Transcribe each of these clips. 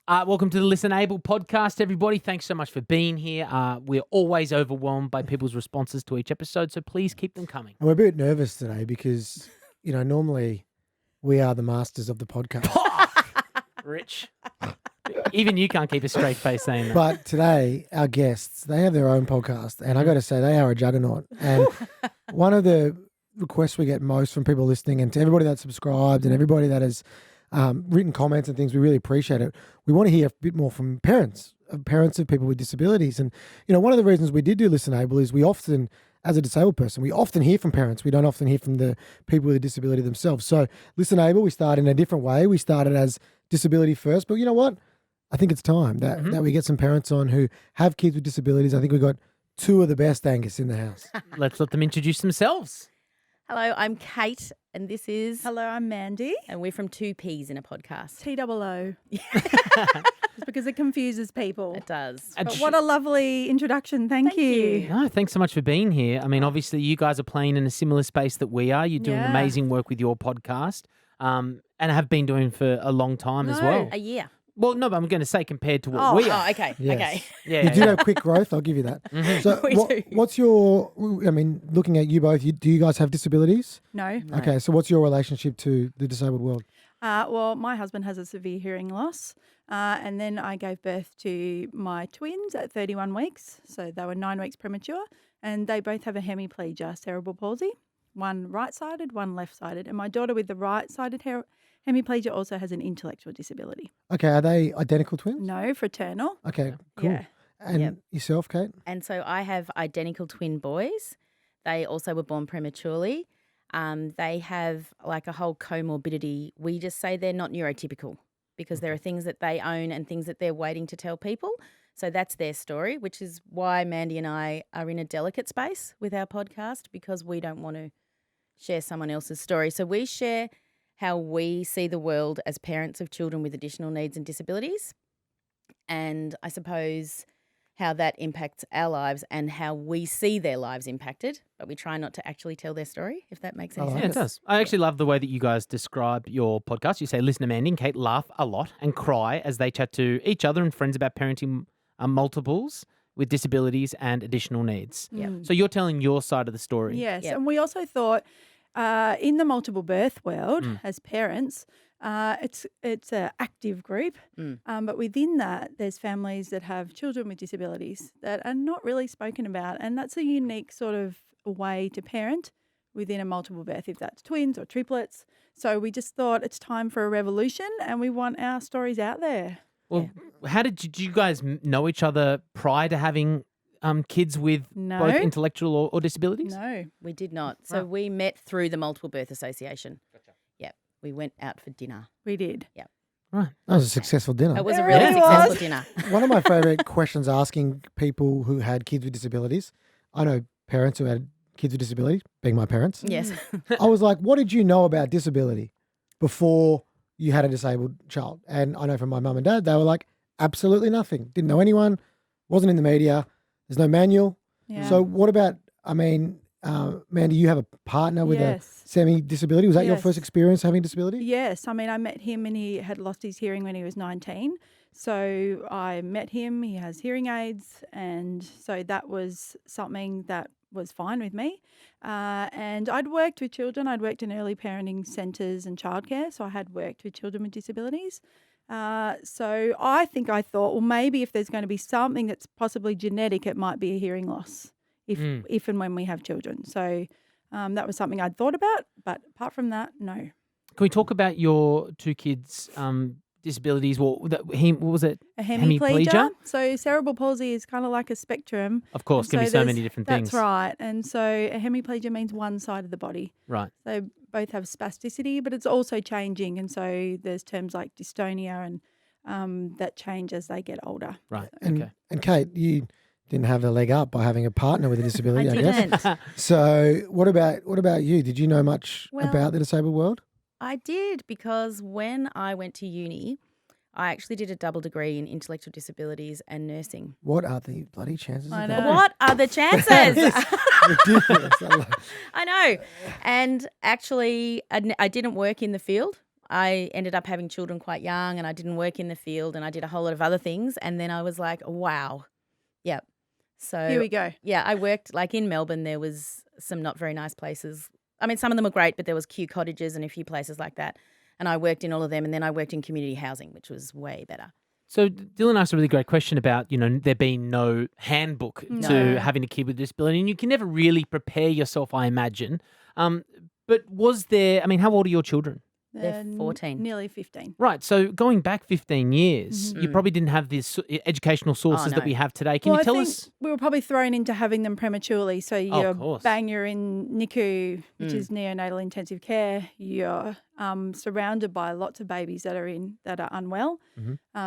Welcome to the ListenABLE podcast, everybody. Thanks so much for being here. We're always overwhelmed by people's responses to each episode, so please keep them coming. And we're a bit nervous today because, normally we are the masters of the podcast. Rich. Even you can't keep a straight face saying that. But today, our guests, they have their own podcast, and I got to say, they are a juggernaut. And one of the requests we get most from people listening, and to everybody that's subscribed and everybody that has written comments and things, we really appreciate it. We want to hear a bit more from parents of people with disabilities. And, one of the reasons we did do ListenABLE is we often, as a disabled person, we often hear from parents. We don't often hear from the people with a disability themselves. So ListenABLE, we started in a different way. We started as disability first, but you know what? I think it's time that we get some parents on who have kids with disabilities. I think we've got two of the best, Angus, in the house. Let's let them introduce themselves. Hello, I'm Kate, and this is... Hello, I'm Mandy. And we're from Two Peas in a podcast. TOO. Just because it confuses people. It does. But what a lovely introduction. Thank you. No, thanks so much for being here. I mean, obviously, you guys are playing in a similar space that we are. You're doing amazing work with your podcast and have been doing for a long time as well. A year. Well, no, but I'm going to say compared to what we are. Oh, okay. Yes. Okay. Yeah, You do have quick growth, I'll give you that. So what's your, looking at you both, do you guys have disabilities? No. Okay, so what's your relationship to the disabled world? Well, my husband has a severe hearing loss. And then I gave birth to my twins at 31 weeks. So they were 9 weeks premature. And they both have a hemiplegia, cerebral palsy. One right-sided, one left-sided. And my daughter with the right-sided hemiplegia also has an intellectual disability. Okay, are they identical twins? No, fraternal. Okay, cool. Yeah. And yourself, Kate? And so I have identical twin boys. They also were born prematurely. They have like a whole comorbidity. We just say they're not neurotypical because there are things that they own and things that they're waiting to tell people. So that's their story, which is why Mandy and I are in a delicate space with our podcast because we don't want to share someone else's story. So we share how we see the world as parents of children with additional needs and disabilities, and I suppose how that impacts our lives and how we see their lives impacted, but we try not to actually tell their story, if that makes any sense. Yeah, it does. I actually love the way that you guys describe your podcast. You say, listen to Mandy and Kate laugh a lot and cry as they chat to each other and friends about parenting multiples with disabilities and additional needs. Yep. So you're telling your side of the story. Yes, Yep. and we also thought in the multiple birth world as parents, it's an active group, but within that there's families that have children with disabilities that are not really spoken about, and that's a unique sort of way to parent within a multiple birth, if that's twins or triplets. So we just thought it's time for a revolution and we want our stories out there. Well, how did you guys know each other prior to having kids with both intellectual or disabilities? No. We did not. So we met through the Multiple Birth Association. Gotcha. Yep. We went out for dinner. We did. Yep. Right. That was a successful dinner. It was a It really really successful was. dinner. One of my favourite questions asking people who had kids with disabilities, I know parents who had kids with disabilities, being my parents. Yes. I was like, what did you know about disability before you had a disabled child? And I know from my mum and dad, they were like, absolutely nothing. Didn't know anyone, wasn't in the media, there's no manual. Yeah. So what about, Mandy, you have a partner with a Yes. semi-disability. Was that your Yes. first experience having disability? Yes, I mean, I met him and he had lost his hearing when he was 19. So I met him, he has hearing aids, and so that was something that was fine with me. And I'd worked with children. I'd worked in early parenting centres and childcare, so I had worked with children with disabilities. So I thought, well, maybe if there's going to be something that's possibly genetic, it might be a hearing loss if and when we have children. So that was something I'd thought about, but apart from that, no. Can we talk about your two kids' disabilities? What was it? A hemiplegia. So cerebral palsy is kind of like a spectrum. Of course, can be so there's- many different things. That's right. And so a hemiplegia means one side of the body. Right. They both have spasticity, but it's also changing. And so there's terms like dystonia and that change as they get older. Right. And, Okay. and Kate, you didn't have the leg up by having a partner with a disability, I guess. didn't. So what about you? Did you know much Well, about the disabled world? I did, because when I went to uni, I actually did a double degree in intellectual disabilities and nursing. What are the bloody chances I of know. that? What are the chances? Ridiculous. I know. And actually, I didn't work in the field. I ended up having children quite young and I didn't work in the field and I did a whole lot of other things. And then I was like, wow. Yep. So Here we go. yeah, I worked like in Melbourne. There was some not very nice places. I mean, some of them were great, but there was Kew Cottages and a few places like that. And I worked in all of them. And then I worked in community housing, which was way better. So Dylan asked a really great question about, there being no handbook to having a kid with a disability, and you can never really prepare yourself, I imagine. But was there, how old are your children? They're 14. Nearly 15. Right. So going back 15 years, you probably didn't have these educational sources that no. we have today. Can Well, you tell I think us? we were probably thrown into having them prematurely. So you're course. bang, you're in NICU, which is neonatal intensive care. You're surrounded by lots of babies that are unwell.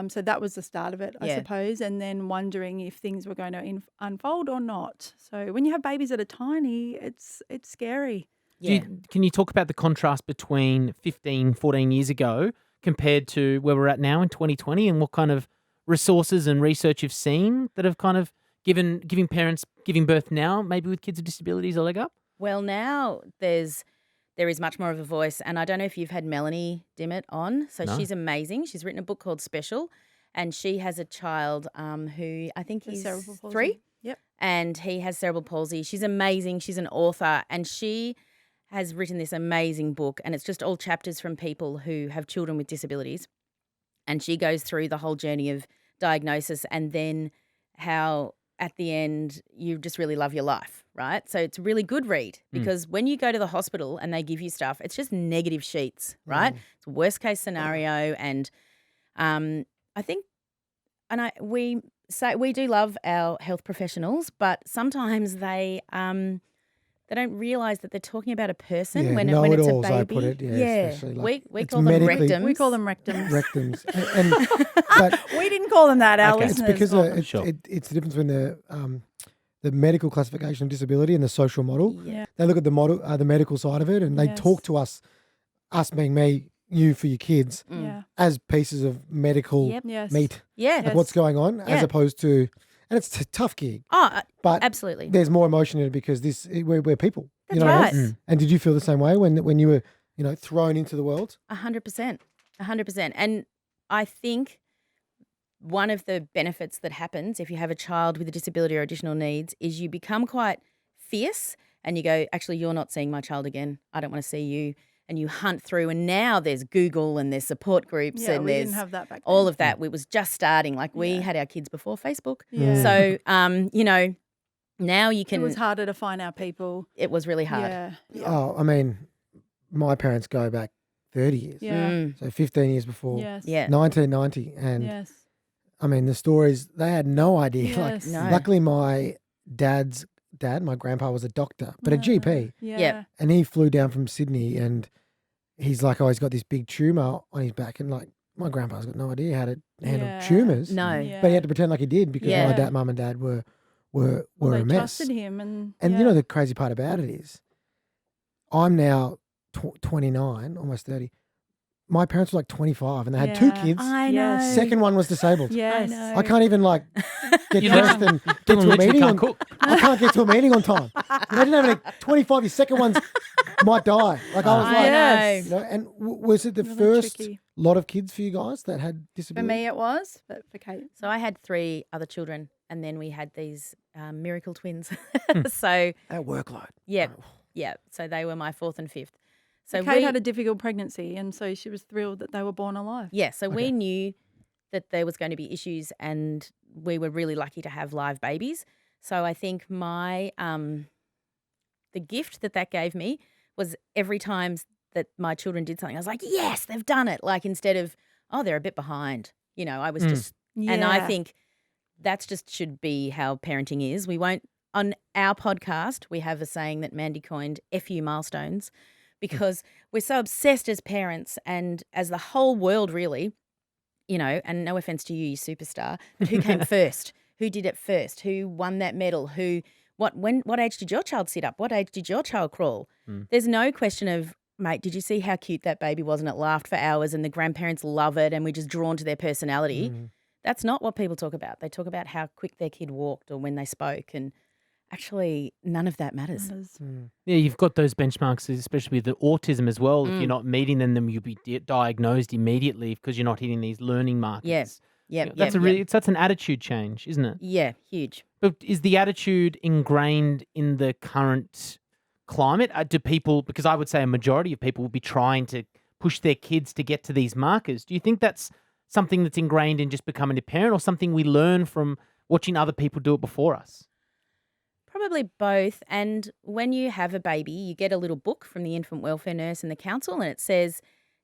So that was the start of it, I Yeah. suppose. And then wondering if things were going to unfold or not. So when you have babies that are tiny, it's scary. Yeah. Can you talk about the contrast between 15, 14 years ago compared to where we're at now in 2020, and what kind of resources and research you've seen that have kind of giving parents giving birth now, maybe with kids with disabilities, a leg up? Well, now there is much more of a voice, and I don't know if you've had Melanie Dimmitt on. So No. she's amazing. She's written a book called Special, and she has a child who I think With he's cerebral palsy. 3, Yep. and he has cerebral palsy. She's amazing. She's an author, and she has written this amazing book, and it's just all chapters from people who have children with disabilities. And she goes through the whole journey of diagnosis and then how at the end you just really love your life, right? So it's a really good read because when you go to the hospital and they give you stuff, it's just negative sheets, right? It's a worst case scenario. And I think, we do love our health professionals, but sometimes they don't realise that they're talking about a person when it's a know-it-alls, baby. I put it, especially, like, we it's call them medically- rectums. We call them rectums. Rectums. But We didn't call them that. Our Okay. it's listeners because call them. Sure. it's the difference between the medical classification of disability and the social model. Yeah. They look at the model, the medical side of it, and they Yes. talk to us being me, you for your kids, Yeah. as pieces of medical Yep. Yes. meat, Yeah. like what's going on, as Yeah. opposed to, and it's a tough gig, Oh, but absolutely. there's more emotion in it because we're people. That's what I right. mean? And did you feel the same way when you were thrown into the world? 100%. 100%. And I think one of the benefits that happens if you have a child with a disability or additional needs is you become quite fierce and you go, actually, you're not seeing my child again. I don't want to see you. And you hunt through. And now there's Google and there's support groups Yeah, and we there's didn't have that back then. all of that. It was just starting. Like we Yeah. had our kids before Facebook. Yeah. So, now you can. It was harder to find our people. It was really hard. Yeah. Yeah. Oh, I mean, my parents go back 30 years, Yeah. Mm, so 15 years before Yes. yeah. 1990, and Yes. I mean the stories they had no idea. Like, Yes. No. luckily, my dad's dad, my grandpa, was a doctor, but a GP, Yeah. Yep. and he flew down from Sydney, and he's like, oh, he's got this big tumor on his back, and like my grandpa's got no idea how to handle Yeah. tumors. No. Yeah. But he had to pretend like he did because Yeah. my mum and dad were Well, a they mess. trusted him, and And yeah. you know the crazy part about it is, I'm now 29, almost 30. My parents were like 25, and they had two Yeah. kids. I know. Yes. Second one was disabled. Yes. know. I can't even like get You dressed and get Dylan to a literally meeting. can't cook. I can't get to a meeting on time. I didn't have any 25. Your second one's might die. Like I was I like, know. and was it the Really first tricky. lot of kids for you guys that had For disabilities? me, it was, but for Kate, So I had 3 other children, and then we had these miracle twins. So That workload. yeah, yeah. So they were my 4th and 5th. So Kate we had a difficult pregnancy, and so she was thrilled that they were born alive. yeah. So Okay. we knew that there was going to be issues, and we were really lucky to have live babies. So I think my the gift that gave me was every time that my children did something, I was like, yes, they've done it. Like instead of they're a bit behind. I was just. And I Yeah. think that's just should be how parenting is. We won't, on our podcast, we have a saying that Mandy coined, FU milestones, because we're so obsessed as parents and as the whole world really, and no offense to you superstar, but who came first? Who did it first? Who won that medal? What age did your child sit up? What age did your child crawl? There's no question of, mate, did you see how cute that baby was? And it laughed for hours and the grandparents love it and we're just drawn to their personality. That's not what people talk about. They talk about how quick their kid walked or when they spoke. And actually none of that matters. Yeah, you've got those benchmarks, especially with the autism as well. If you're not meeting them, then you'll be diagnosed immediately because you're not hitting these learning markers. Yeah. You know, that's an attitude change, isn't it? Yeah, huge. But is the attitude ingrained in the current climate? Do people, because I would say a majority of people will be trying to push their kids to get to these markers. Do you think that's something that's ingrained in just becoming a parent, or something we learn from watching other people do it before us? Probably both. And when you have a baby, you get a little book from the infant welfare nurse and the council, and it says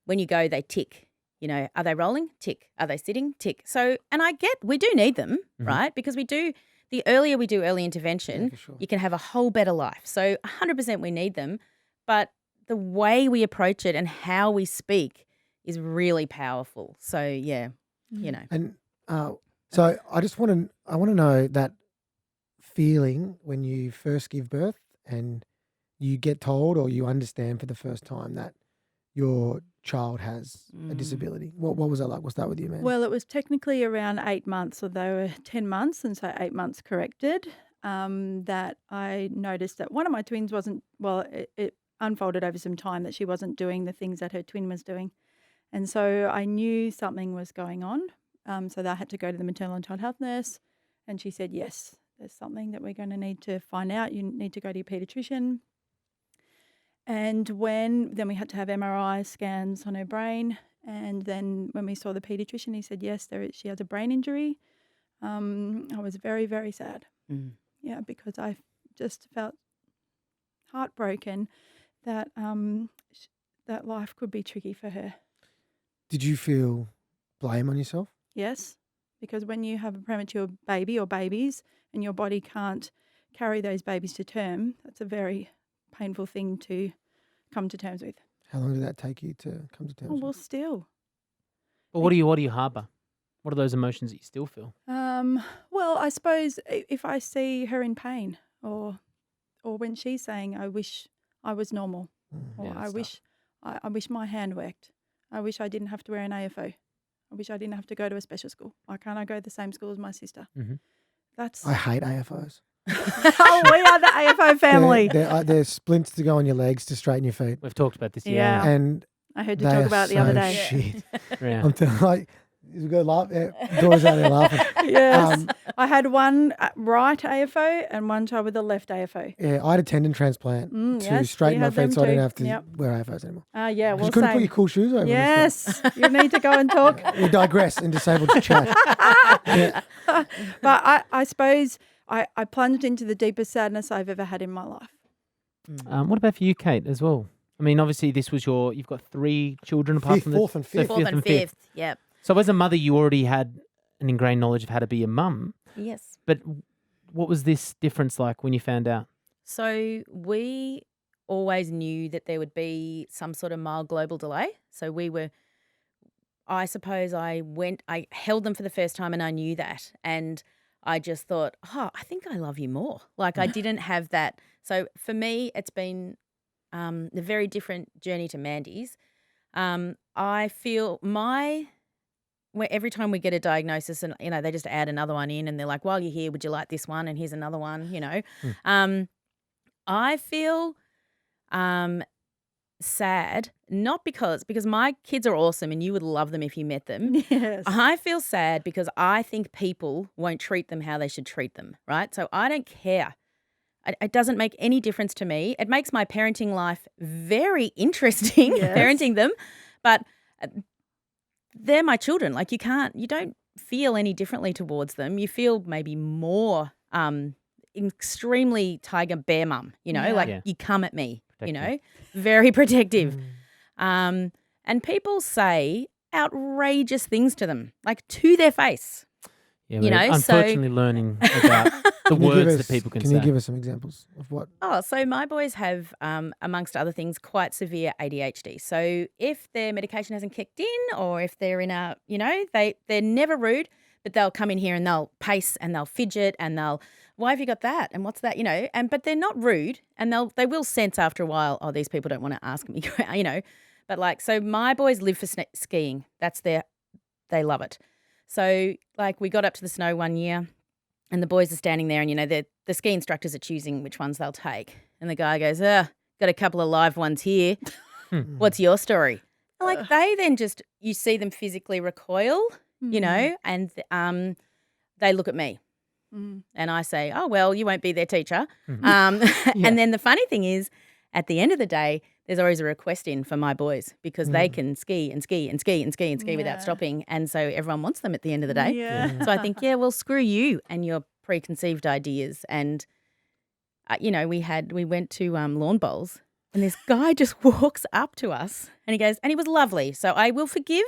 when you go, they tick. You know, are they rolling? Tick. Are they sitting? Tick. So, and we do need them, right? Because the earlier we do early intervention, you can have a whole better life. So 100% we need them. But the way we approach it and how we speak is really powerful. So, yeah, you know. And so I want to know that feeling when you first give birth and you get told or you understand for the first time that your child has a disability. What was that like? What's that with you, man? Well, it was technically around 8 months, or they were 10 months, and so 8 months corrected, that I noticed that one of my twins wasn't, it unfolded over some time that she wasn't doing the things that her twin was doing. And so I knew something was going on. So I had to go to the maternal and child health nurse, and she said, yes, there's something that we're going to need to find out. You need to go to your paediatrician. And then we had to have MRI scans on her brain. And then when we saw the paediatrician, he said, yes, she has a brain injury. I was very, very sad. Yeah, because I just felt heartbroken that that life could be tricky for her. Did you feel blame on yourself? Yes, because when you have a premature baby or babies and your body can't carry those babies to term, that's a very painful thing to come to terms with. How long did that take you to come to terms with? Well, still. But what do you harbour? What are those emotions that you still feel? Well, I suppose if I see her in pain, or when she's saying, I wish I was normal, or I wish my hand worked. I wish I didn't have to wear an AFO. I wish I didn't have to go to a special school. Why can't I go to the same school as my sister? I hate AFOs. Oh, we are the AFO family. They're splints to go on your legs to straighten your feet. We've talked about this. Yeah. And I heard you talk about it the other day. Shit. Yeah. I'm telling you, you go laugh. Dora's out there laughing. Yes. I had one right AFO and one child with a left AFO. Yeah, I had a tendon transplant to yes, straighten we my had them feet so I didn't too. have to Yep. wear AFOs anymore. Yeah, You well, couldn't put same. your cool shoes over. Yes, you need to go and talk. We digress in disabled chat. Yeah. But I suppose I plunged into the deepest sadness I've ever had in my life. What about for you, Kate, as well? I mean, obviously, you've got 3 children apart from Fourth and fifth. Fourth and fifth. Yep. So as a mother, you already had an ingrained knowledge of how to be a mum. Yes. But what was this difference like when you found out? So we always knew that there would be some sort of mild global delay. So I suppose I held them for the first time and I knew that. And I just thought, I think I love you more. Like I didn't have that. So for me, it's been a very different journey to Mandy's. I feel where every time we get a diagnosis and, they just add another one in and they're like, while you're here, would you like this one? And here's another one, I feel sad, not because my kids are awesome and you would love them if you met them. Yes. I feel sad because I think people won't treat them how they should treat them, right? So I don't care. It doesn't make any difference to me. It makes my parenting life very interesting, Yes. parenting them, but they're my children. Like you don't feel any differently towards them. You feel maybe more extremely tiger bear mum, you come at me, Protective. Very protective. And people say outrageous things to them, like to their face. Yeah, You we're know, so- unfortunately learning about the words that people can say. Can you give us some examples of what? Oh, so my boys have, amongst other things, quite severe ADHD. So if their medication hasn't kicked in or if they're in they're never rude, but they'll come in here and they'll pace and they'll fidget and why have you got that? And what's that? But they're not rude and they will sense after a while, oh, these people don't want to ask me, But so my boys live for skiing. They love it. So we got up to the snow one year And the boys are standing there and, the ski instructors are choosing which ones they'll take. And the guy goes, got a couple of live ones here. What's your story? Like they then you see them physically recoil, and they look at me. And I say, oh, well, you won't be their teacher. And then the funny thing is, at the end of the day, there's always a request in for my boys because they can ski and ski and ski and ski and ski without stopping. And so everyone wants them at the end of the day. Yeah. So I think, well, screw you and your preconceived ideas. And, we went to lawn bowls and this guy just walks up to us and he goes, and he was lovely. So I will forgive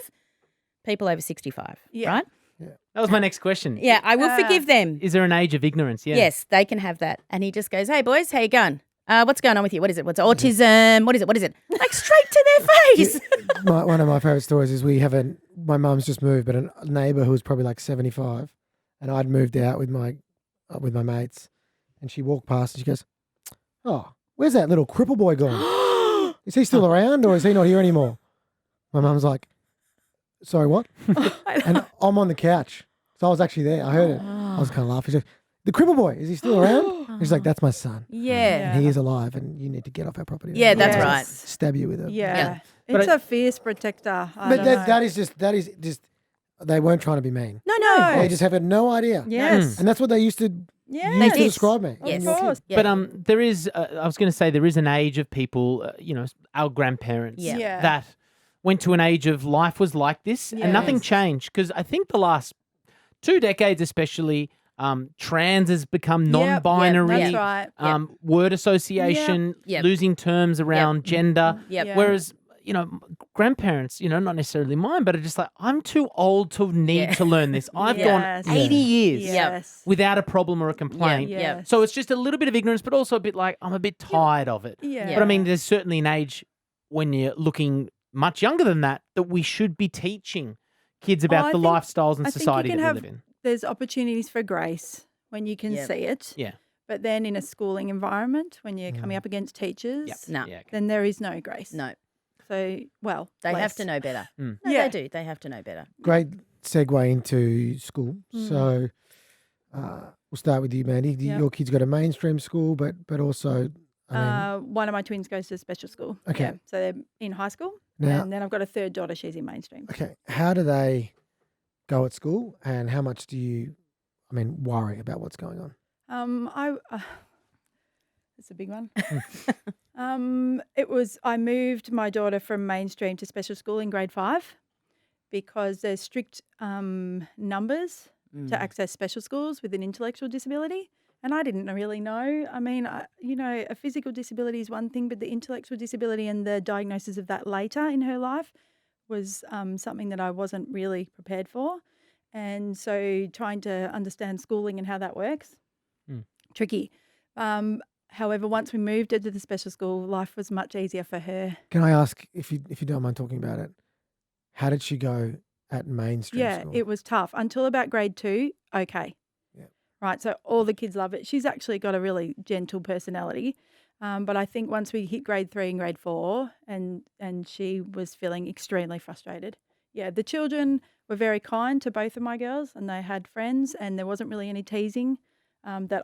people over 65, right? That was my next question. Yeah, I will forgive them. Is there an age of ignorance? Yeah. Yes, they can have that. And he just goes, hey, boys, how you going? What's going on with you? What is it? What's autism? What is it? What is it? Like straight to their face. One of my favourite stories is my mum's just moved, but a neighbour who was probably like 75, and I'd moved out with my mates, and she walked past and she goes, oh, where's that little cripple boy gone? Is he still around or is he not here anymore? My mum's like, sorry, what? And I'm on the couch. So I was actually there. I heard it. I was kind of laughing. She said, the cripple boy, is he still around? She's like, that's my son. Yeah. And he is alive and you need to get off our property. Yeah, that's Yes. right. Stab you with it. Yeah. But It's a fierce protector. But that is just, they weren't trying to be mean. No. They just have no idea. Yes. And that's what they used to Yeah. use to did. describe me. Yes. Of course. Yeah. But there is, I was going to say, there is an age of people, our grandparents Yeah. Yeah. that went to an age of life was like this and nothing Yes. changed. Because I think the last 2 decades especially, trans has become non-binary. That's right. Word association, Yep. losing terms around gender. Yep. Yeah. Whereas, grandparents, not necessarily mine, but are just like, I'm too old to need to learn this. I've Yes. gone 80 years Yes. without a problem or a complaint. Yeah. Yes. So it's just a little bit of ignorance, but also a bit like, I'm a bit tired of it. Yeah. But I mean, there's certainly an age when you're looking much younger than that we should be teaching kids about I the think- lifestyles and I think you society can that we have- live in. There's opportunities for grace when you can Yep. see it. Yeah. But then in a schooling environment, when you're coming up against teachers, No. Yeah, okay. then there is no grace. No. So, well, They have less. to know better. Mm. No, Yeah. they do. They have to know better. Great segue into school. So we'll start with you, Mandy. Yeah. Your kids go to mainstream school, but also, One of my twins goes to special school. Okay. Yeah. So they're in high school. Now- and then I've got a third daughter. She's in mainstream. okay, how do they go at school, and how much do you, worry about what's going on? It's a big one. I moved my daughter from mainstream to special school in grade 5 because there's strict numbers to access special schools with an intellectual disability. And I didn't really know. A physical disability is one thing, but the intellectual disability and the diagnosis of that later in her life was something that I wasn't really prepared for. And so trying to understand schooling and how that works, tricky. However, once we moved her to the special school, life was much easier for her. Can I ask, if you don't mind talking about it, how did she go at mainstream Yeah, school? it was tough until about grade 2. Okay. Yeah. Right. So all the kids love it. She's actually got a really gentle personality. But I think once we hit grade 3 and grade 4 and she was feeling extremely frustrated. Yeah. The children were very kind to both of my girls and they had friends and there wasn't really any teasing that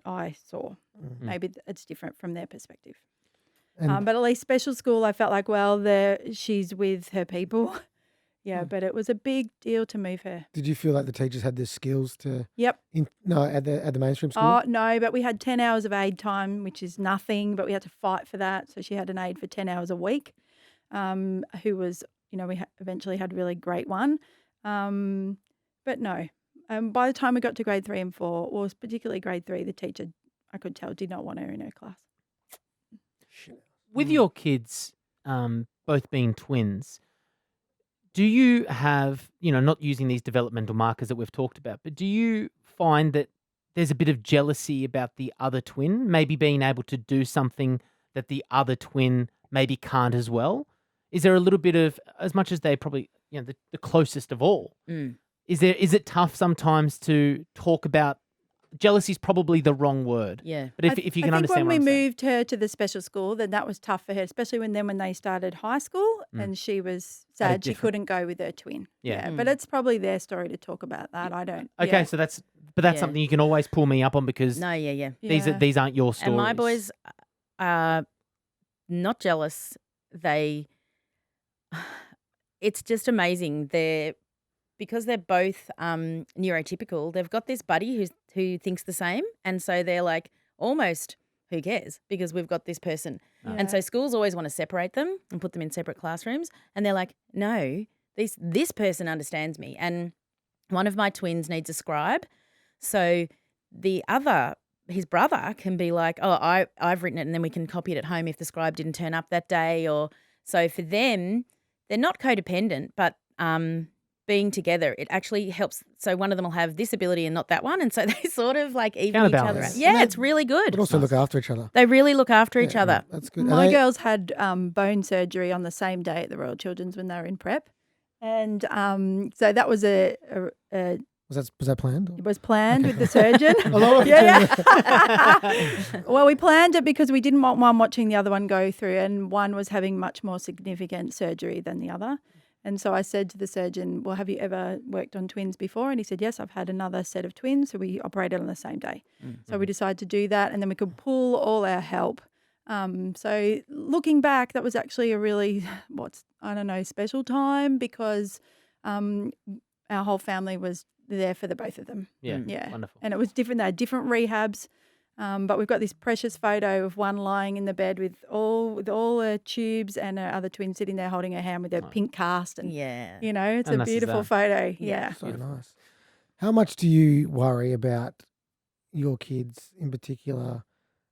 I saw. Maybe it's different from their perspective. And- But at least special school, I felt like, she's with her people. Yeah, but it was a big deal to move her. Did you feel like the teachers had the skills to? Yep. At the mainstream school. Oh, no, but we had 10 hours of aid time, which is nothing, but we had to fight for that. So she had an aide for 10 hours a week, who was, we eventually had a really great one. But no, by the time we got to grade 3 and 4, or particularly grade 3, the teacher, I could tell, did not want her in her class. With your kids both being twins, do you have, not using these developmental markers that we've talked about, but do you find that there's a bit of jealousy about the other twin, maybe being able to do something that the other twin maybe can't as well? Is there a little bit of, as much as they probably, the closest of all, is it tough sometimes to talk about? Jealousy is probably the wrong word. Yeah. But if you can I think understand when what we I'm saying. moved her to the special school, then that was tough for her, especially when they started high school and she was Had a sad she different- couldn't go with her twin. Yeah. But it's probably their story to talk about that. I don't. Okay, yeah. so that's But that's Yeah. something you can always pull me up on because No, yeah. these aren't your stories. And my boys are not jealous. It's just amazing. Because they're both neurotypical, they've got this buddy who thinks the same, and so they're like almost who cares because we've got this person. And so schools always want to separate them and put them in separate classrooms, and they're like, no, this person understands me. And one of my twins needs a scribe, so his brother can be like, oh, I've written it, and then we can copy it at home if the scribe didn't turn up that day. Or so for them, they're not codependent, but being together, it actually helps. So one of them will have this ability and not that one, and so they sort of like even each other out. Counterbalance. Yeah, it's really good. But also look after each other. They really look after each other. That's good. My girls had bone surgery on the same day at the Royal Children's when they were in prep. And so that was Was that planned? it was planned with the surgeon. A lot of yeah. Well, we planned it because we didn't want one watching the other one go through, and one was having much more significant surgery than the other. And so I said to the surgeon, well, have you ever worked on twins before? And he said, yes, I've had another set of twins. So we operated on the same day. So we decided to do that, and then we could pull all our help. So looking back, that was actually a really, special time because our whole family was there for the both of them. Yeah. Wonderful. And it was different. They had different rehabs. But we've got this precious photo of one lying in the bed with all her tubes and her other twin sitting there holding her hand with her pink cast. And, Yeah. it's How a nice is beautiful that? photo. Yeah. So nice. How much do you worry about your kids in particular?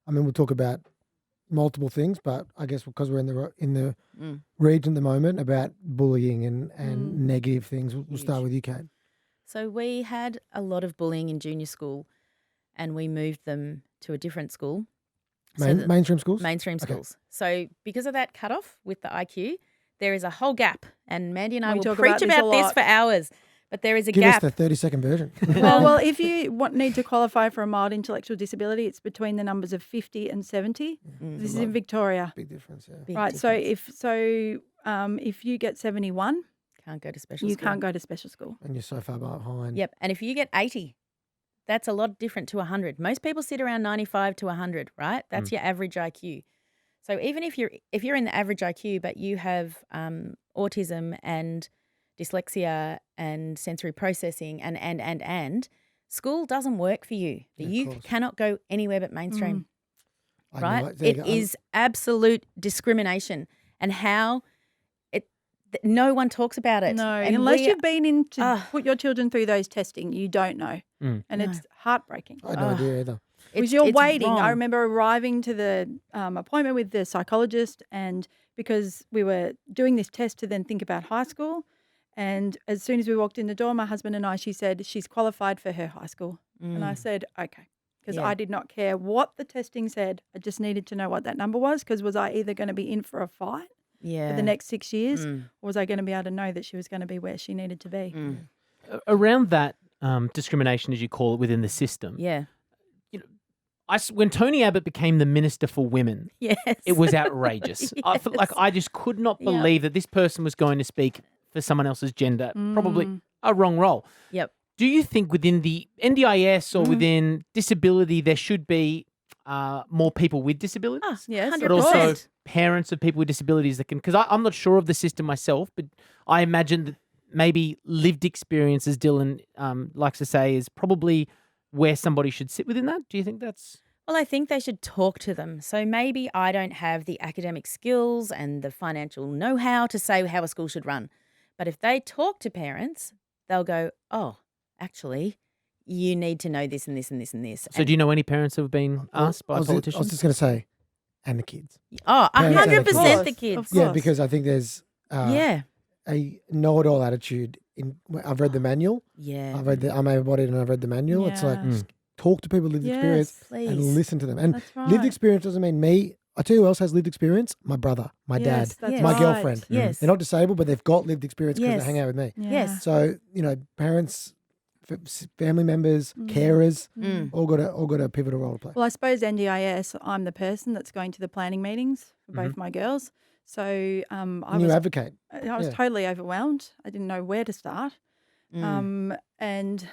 I mean, we'll talk about multiple things, but I guess because we're in the region at the moment about bullying and negative things, we'll start with you, Kate. So we had a lot of bullying in junior school, and we moved them to a different school. Mainstream schools? Mainstream Okay. schools. So because of that cutoff with the IQ, there is a whole gap. And Mandy and I We will talk preach about this a about this lot. for hours. But there is a Give gap. us the 30-second version. Well, if you need to qualify for a mild intellectual disability, it's between the numbers of 50 and 70. This is in Victoria. Big difference, yeah. Big Right. difference. So if you get 71, Can't go to special you school. can't go to special school. And you're so far behind. Yep. And if you get 80, that's a lot different to 100. Most people sit around 95 to 100, right? That's your average IQ. So even if you're in the average IQ, but you have autism and dyslexia and sensory processing and school doesn't work for you. Yeah, of You course. cannot go anywhere but mainstream, I right? know There you It go. is absolute discrimination, and how no one talks about it. No, And unless we- you've been in to Ah. put your children through those testing, you don't know. And No. it's heartbreaking. I had no idea either. Because you're it's waiting. I wrong. remember arriving to the appointment with the psychologist, and because we were doing this test to then think about high school, and as soon as we walked in the door, my husband and I, she said, she's qualified for her high school. And I said, okay. Because Yeah. I did not care what the testing said. I just needed to know what that number was, because was I either going to be in for a fight Yeah. for the next 6 years, or was I going to be able to know that she was going to be where she needed to be? Around that discrimination, as you call it, within the system, Yeah. when Tony Abbott became the Minister for Women, Yes. it was outrageous. I felt like I just could not Yep. believe that this person was going to speak for someone else's gender, probably Mm. a wrong role. Yep. Do you think within the NDIS or within disability there should be more people with disabilities? Yes, But 100%. also parents of people with disabilities that can, because I'm not sure of the system myself, but I imagine that maybe lived experience, as Dylan likes to say, is probably where somebody should sit within that. Do you think that's... Well, I think they should talk to them. So maybe I don't have the academic skills and the financial know-how to say how a school should run. But if they talk to parents, they'll go, oh, actually, you need to know this and this and this and this. So do you know any parents who have been asked by I was politicians? just going to say, and the kids. Oh, Parents and the 100% the kids. kids. Of Yeah, course. because I think there's Yeah. a know-it-all attitude. I've read the manual. Yeah. I'm able-bodied and I've read the manual. It's like Yeah. just talk to people with lived experience Yes, and please. listen to them. And That's lived right. experience doesn't mean me. I tell you who else has lived experience? My brother, my Yes, dad, that's Yes. my right. girlfriend. Yes. They're not disabled, but they've got lived experience because Yes. they hang out with me. Yeah. Yes. So, parents, family members, carers, all got a pivotal role to play. Well, I suppose NDIS, I'm the person that's going to the planning meetings for both my girls. So I And you was advocate. I was yeah. totally overwhelmed. I didn't know where to start. And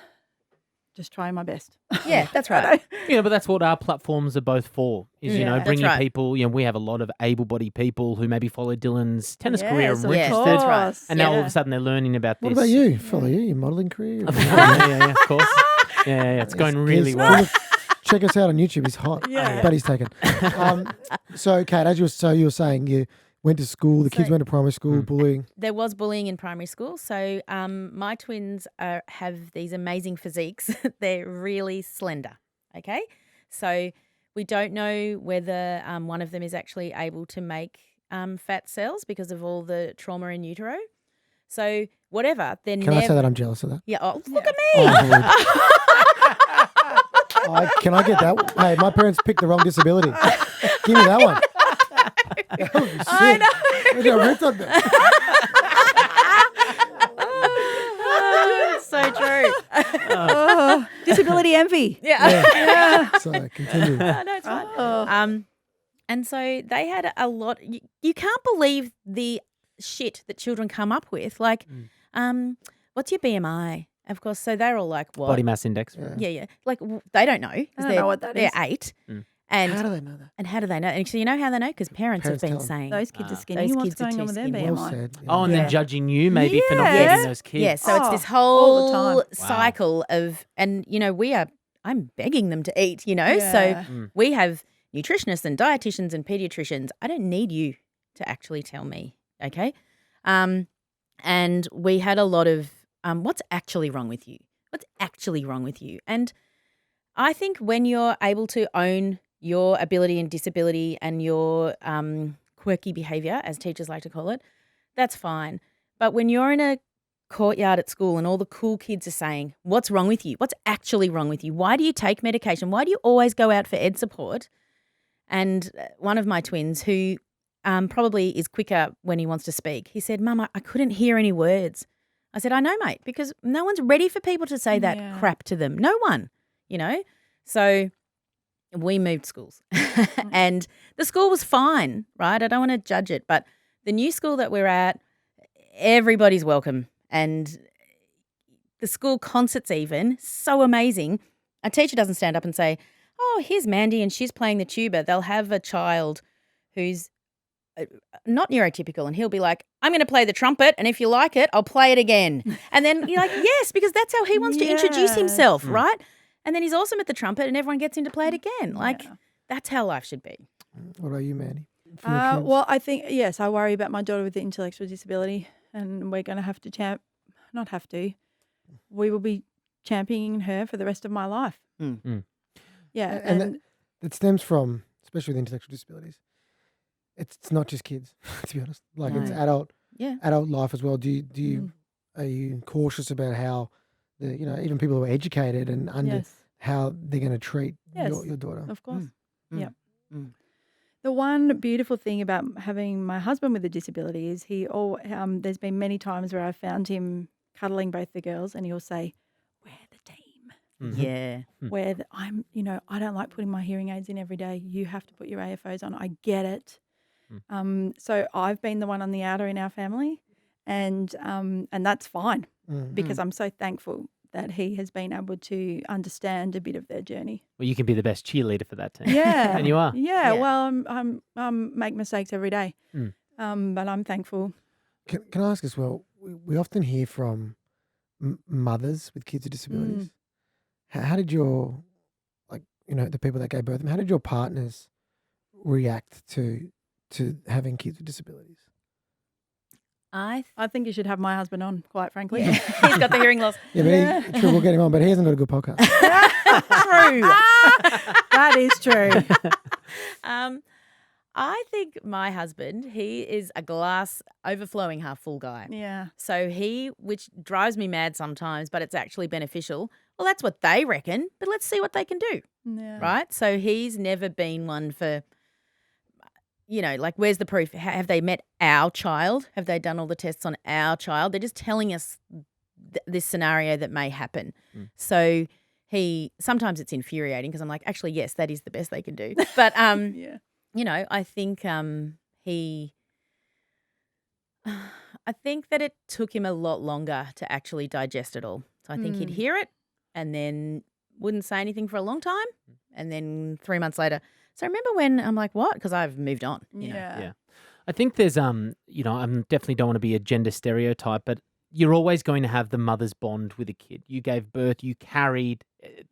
just trying my best. Yeah, that's right. But that's what our platforms are both for, is, Yeah. That's bringing right. people, we have a lot of able-bodied people who maybe follow Dylan's tennis career and were Yeah, interested. that's right. And now all of a sudden they're learning about What this. about you? Follow you, your modelling career? Yeah, of course. Yeah, it's going really well. Check us out on YouTube. He's hot. Yeah. But he's taken. So, Kate, you were saying, you went to school, the kids went to primary school, bullying. There was bullying in primary school. So my twins have these amazing physiques. They're really slender. Okay. So we don't know whether one of them is actually able to make fat cells because of all the trauma in utero. So whatever, they're Can I say that I'm jealous of that? Yeah. Oh, look at me. Can I get that? Hey, my parents picked the wrong disability. Give me that one. That would be sick. I know. Maybe I ripped on that. So true. Disability envy. Yeah. So continue. No, it's fine. And so they had a lot. You can't believe the shit that children come up with. Like, what's your BMI? Of course. So they're all like, what? Body mass index. Yeah. Like they don't know. I don't know what that they're is. 8. How do they know that? And how do they know? And so you know how they know? Because parents have been tell them. saying. Those kids are skinny. those What's kids are going too on with their skinny. BMI? Well said. Yeah. Oh, and then judging you maybe for not Yes. getting those kids. Yeah, so it's this all the whole time. cycle of, and I'm begging them to eat, Yeah. so we have nutritionists and dietitians and pediatricians. I don't need you to actually tell me, okay? And we had a lot of, what's actually wrong with you? What's actually wrong with you? And I think when you're able to own your ability and disability and your quirky behaviour, as teachers like to call it, that's fine. But when you're in a courtyard at school and all the cool kids are saying, what's wrong with you? What's actually wrong with you? Why do you take medication? Why do you always go out for ed support? And one of my twins, who probably is quicker when he wants to speak, he said, Mum, I couldn't hear any words. I said, I know, mate, because no one's ready for people to say that crap to them. No one, So we moved schools and the school was fine, right? I don't want to judge it, but the new school that we're at, everybody's welcome. And the school concerts even, so amazing. A teacher doesn't stand up and say, oh, here's Mandy and she's playing the tuba. They'll have a child who's not neurotypical and he'll be like, I'm going to play the trumpet and if you like it, I'll play it again. And then you're like, yes, because that's how he wants to introduce himself, right? And then he's awesome at the trumpet and everyone gets him to play it again. Like, that's how life should be. What about you, Mandy? For your kids? Well, I think, yes, I worry about my daughter with the intellectual disability and we're going to have to we will be championing her for the rest of my life. Yeah. And that stems from, especially with intellectual disabilities, it's not just kids, to be honest. Like it's adult life as well. Are you cautious about how even people who are educated and how they're going to treat your daughter? Of course. Yep. The one beautiful thing about having my husband with a disability is there's been many times where I've found him cuddling both the girls and he'll say, we're the team. Yeah. Where I don't like putting my hearing aids in every day. You have to put your AFOs on. I get it. So I've been the one on the outer in our family and that's fine because I'm so thankful that he has been able to understand a bit of their journey. Well, you can be the best cheerleader for that team. Yeah. And you are. Yeah. Well, I'm make mistakes every day. But I'm thankful. Can I ask as well, we often hear from mothers with kids with disabilities. How did the people that gave birth to them, how did your partners react to having kids with disabilities? I think you should have my husband on, quite frankly. Yeah. He's got the hearing loss. Yeah, but true, we'll get him on, but he hasn't got a good podcast. True. That is true. I think my husband, he is a glass overflowing half full guy. Yeah. So which drives me mad sometimes, but it's actually beneficial. Well, that's what they reckon, but let's see what they can do. Yeah. Right? So he's never been one for, like, where's the proof? Have they met our child? Have they done all the tests on our child? They're just telling us this scenario that may happen. So sometimes it's infuriating because I'm like, actually, yes, that is the best they can do. But, Yeah. I think I think that it took him a lot longer to actually digest it all. So I think he'd hear it and then wouldn't say anything for a long time, and then 3 months later. So remember when I'm like, what? Because I've moved on. You know? Yeah. I think there's I definitely don't want to be a gender stereotype, but you're always going to have the mother's bond with a kid. You gave birth, you carried,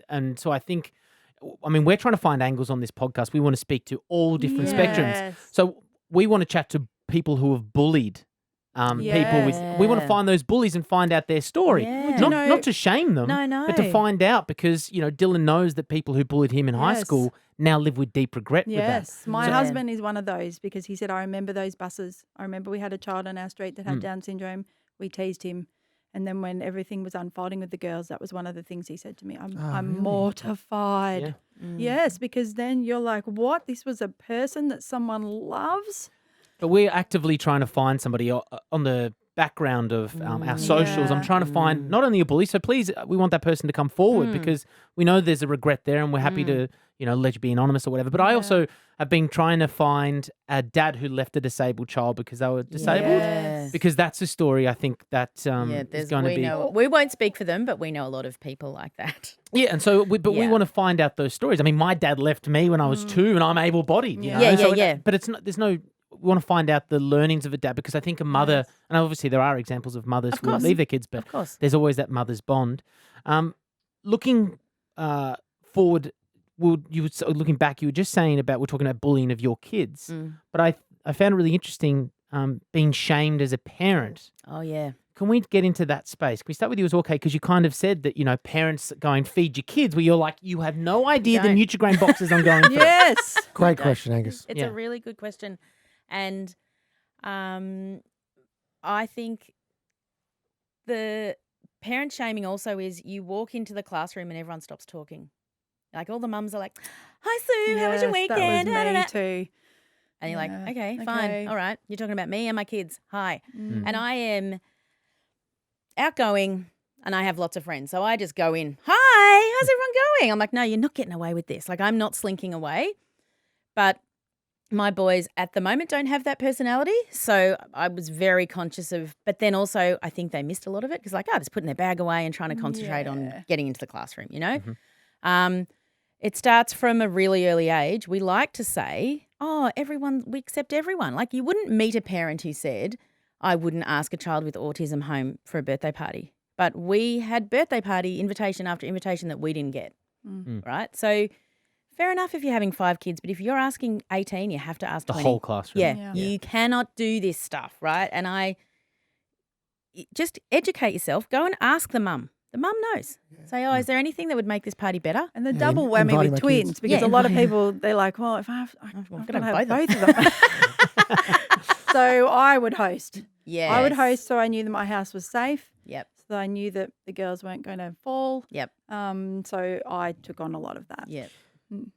and so I think, we're trying to find angles on this podcast. We want to speak to all different spectrums. So we want to chat to people who have bullied people with. We want to find those bullies and find out their story. Yeah. Not to shame them, No. but to find out, because Dylan knows that people who bullied him in high school now live with deep regret with that. Yes, my So- husband is one of those, because he said, I remember those buses. I remember we had a child on our street that had Mm. Down syndrome. We teased him. And then when everything was unfolding with the girls, that was one of the things he said to me. I'm really? mortified. Yeah. Yes, because then you're like, what? This was a person that someone loves? But we're actively trying to find somebody on the background of our socials. I'm Yeah. trying to find not only a bully, so please, we want that person to come forward, because we know there's a regret there, and we're happy to, let you be anonymous or whatever. But I also have been trying to find a dad who left a disabled child because they were disabled, Yes. because that's a story I think that is going to be. We won't speak for them, but we know a lot of people like that. Yeah, and so we Yeah. want to find out those stories. My dad left me when I was 2, and I'm able-bodied. You know? Yeah, So yeah. But it's not. There's no. We want to find out the learnings of a dad, because I think a mother, and obviously there are examples of mothers Of who course. leave their kids, but Of course. there's always that mother's bond. Looking forward, looking back, you were just saying we're talking about bullying of your kids, but I found it really interesting being shamed as a parent. Oh, yeah. Can we get into that space? Can we start with you as well, Kate? Because you kind of said that, parents going feed your kids, where you're like, you have no idea the Don't. Nutrigrain boxes I'm going through. Yes. Great question, Angus. It's Yeah. a really good question. And I think the parent shaming also is you walk into the classroom and everyone stops talking. Like all the mums are like, hi, Sue, how was your Yes, weekend? That was me too. And you're like, Yeah, okay, fine. okay. All right. You're talking about me and my kids. Hi. Mm. And I am outgoing and I have lots of friends. So I just go in, hi, how's everyone going? I'm like, no, you're not getting away with this. Like, I'm not slinking away. But my boys at the moment don't have that personality. So I was very conscious of, but then also I think they missed a lot of it because just putting their bag away and trying to concentrate on getting into the classroom, It starts from a really early age. We like to say, we accept everyone. Like you wouldn't meet a parent who said, I wouldn't ask a child with autism home for a birthday party. But we had birthday party invitation after invitation that we didn't get, right? So fair enough if you're having 5 kids, but if you're asking 18, you have to ask The 20. whole classroom. Yeah, you cannot do this stuff, right? And just educate yourself. Go and ask the mum. The mum knows. Say, is there anything that would make this party better? And the double whammy inviting with my twins, kids. because Yeah, a lot of people, they're like, well, if I've I'm got gonna to have have both of them. So I would host. Yeah, I would host so I knew that my house was safe. Yep. So I knew that the girls weren't going to fall. Yep. So I took on a lot of that. Yep.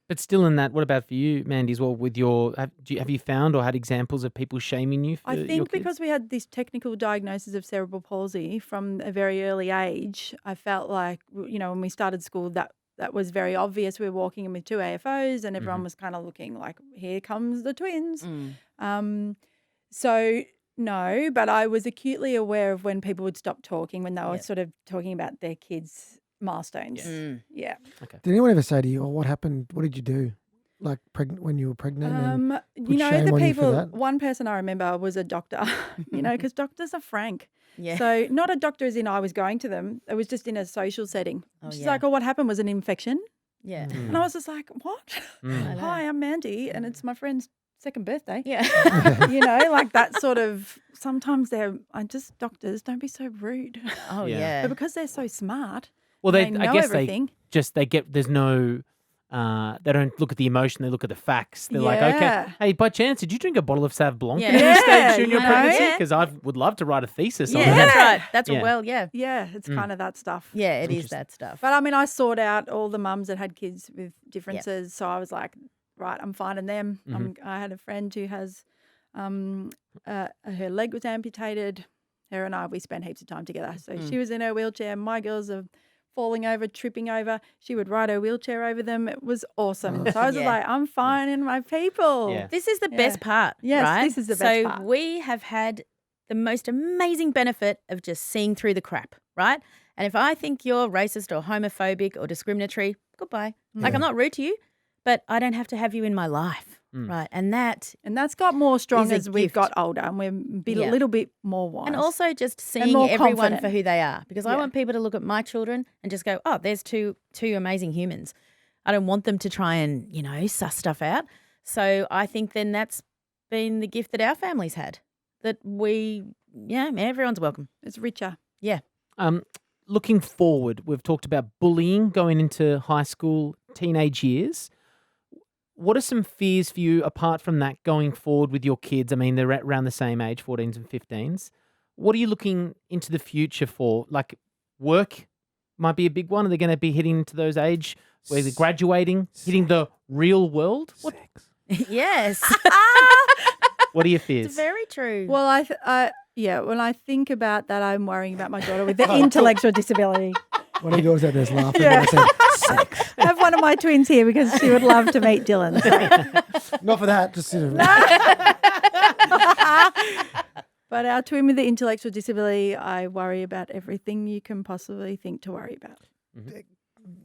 But still in that, what about for you, Mandy, as well, with your, have you found or had examples of people shaming you for I your think kids? because we had this technical diagnosis of cerebral palsy from a very early age, I felt like, when we started school, that was very obvious. We were walking in with 2 AFOs and everyone was kind of looking like, here comes the twins. So no, but I was acutely aware of when people would stop talking, when they were sort of talking about their kids' milestones. Yeah. Did anyone ever say to you, what happened? What did you do? Like when you were pregnant? And put shame the on you for people, that? one person I remember was a doctor, because doctors are frank. Yeah. So not a doctor as in I was going to them. It was just in a social setting. She's like, what happened was an infection. Yeah. And I was just like, what? Hi, I'm Mandy and it's my friend's second birthday. Yeah. Like that sort of, sometimes doctors, don't be so rude. Oh, Yeah. yeah. But because they're so smart, Well, they I know guess everything. there's no, they don't look at the emotion, they look at the facts. They're like, okay, Yeah. hey, by chance, did you drink a bottle of Sauv Blanc Yeah. at this Yeah, stage during your you know? pregnancy? Yeah. Because I would love to write a thesis on Yeah, that. that's right. That's Yeah. Yeah, it's kind of that stuff. Yeah, it is that stuff. But I mean, I sought out all the mums that had kids with differences. So I was like, right, I'm finding them. I had a friend who has, her leg was amputated. Her and we spent heaps of time together. So she was in her wheelchair. My girls are falling over, tripping over. She would ride her wheelchair over them. It was awesome. So I was Yeah. like, I'm finding my people. Yeah. This is the best part, Yes, right? this is the best so part. we have had the most amazing benefit of just seeing through the crap, right? And if I think you're racist or homophobic or discriminatory, goodbye. Like, Yeah. I'm not rude to you, but I don't have to have you in my life. Right. And that's got more strong is a as we've gift. got older and we're a Yeah. little bit more wise. and also just seeing more everyone confident. for who they are. Because I Yeah. want people to look at my children and just go, oh, there's two amazing humans. I don't want them to try and, suss stuff out. So I think then that's been the gift that our families had. That everyone's welcome. It's richer. Yeah. Looking forward, we've talked about bullying going into high school, teenage years. What are some fears for you apart from that going forward with your kids? I mean, they're around the same age, 14s and 15s. What are you looking into the future for? Like, work might be a big one. Are they going to be hitting into those age where they're graduating, hitting the real world? What? Yes. What are your fears? It's very true. Well, when I think about that, I'm worrying about my daughter with the intellectual disability. One of your daughters out there's laughing. Yeah. When I said sex. I have one of my twins here because she would love to meet Dylan. So. Not for that. Just But our twin with the intellectual disability, I worry about everything you can possibly think to worry about.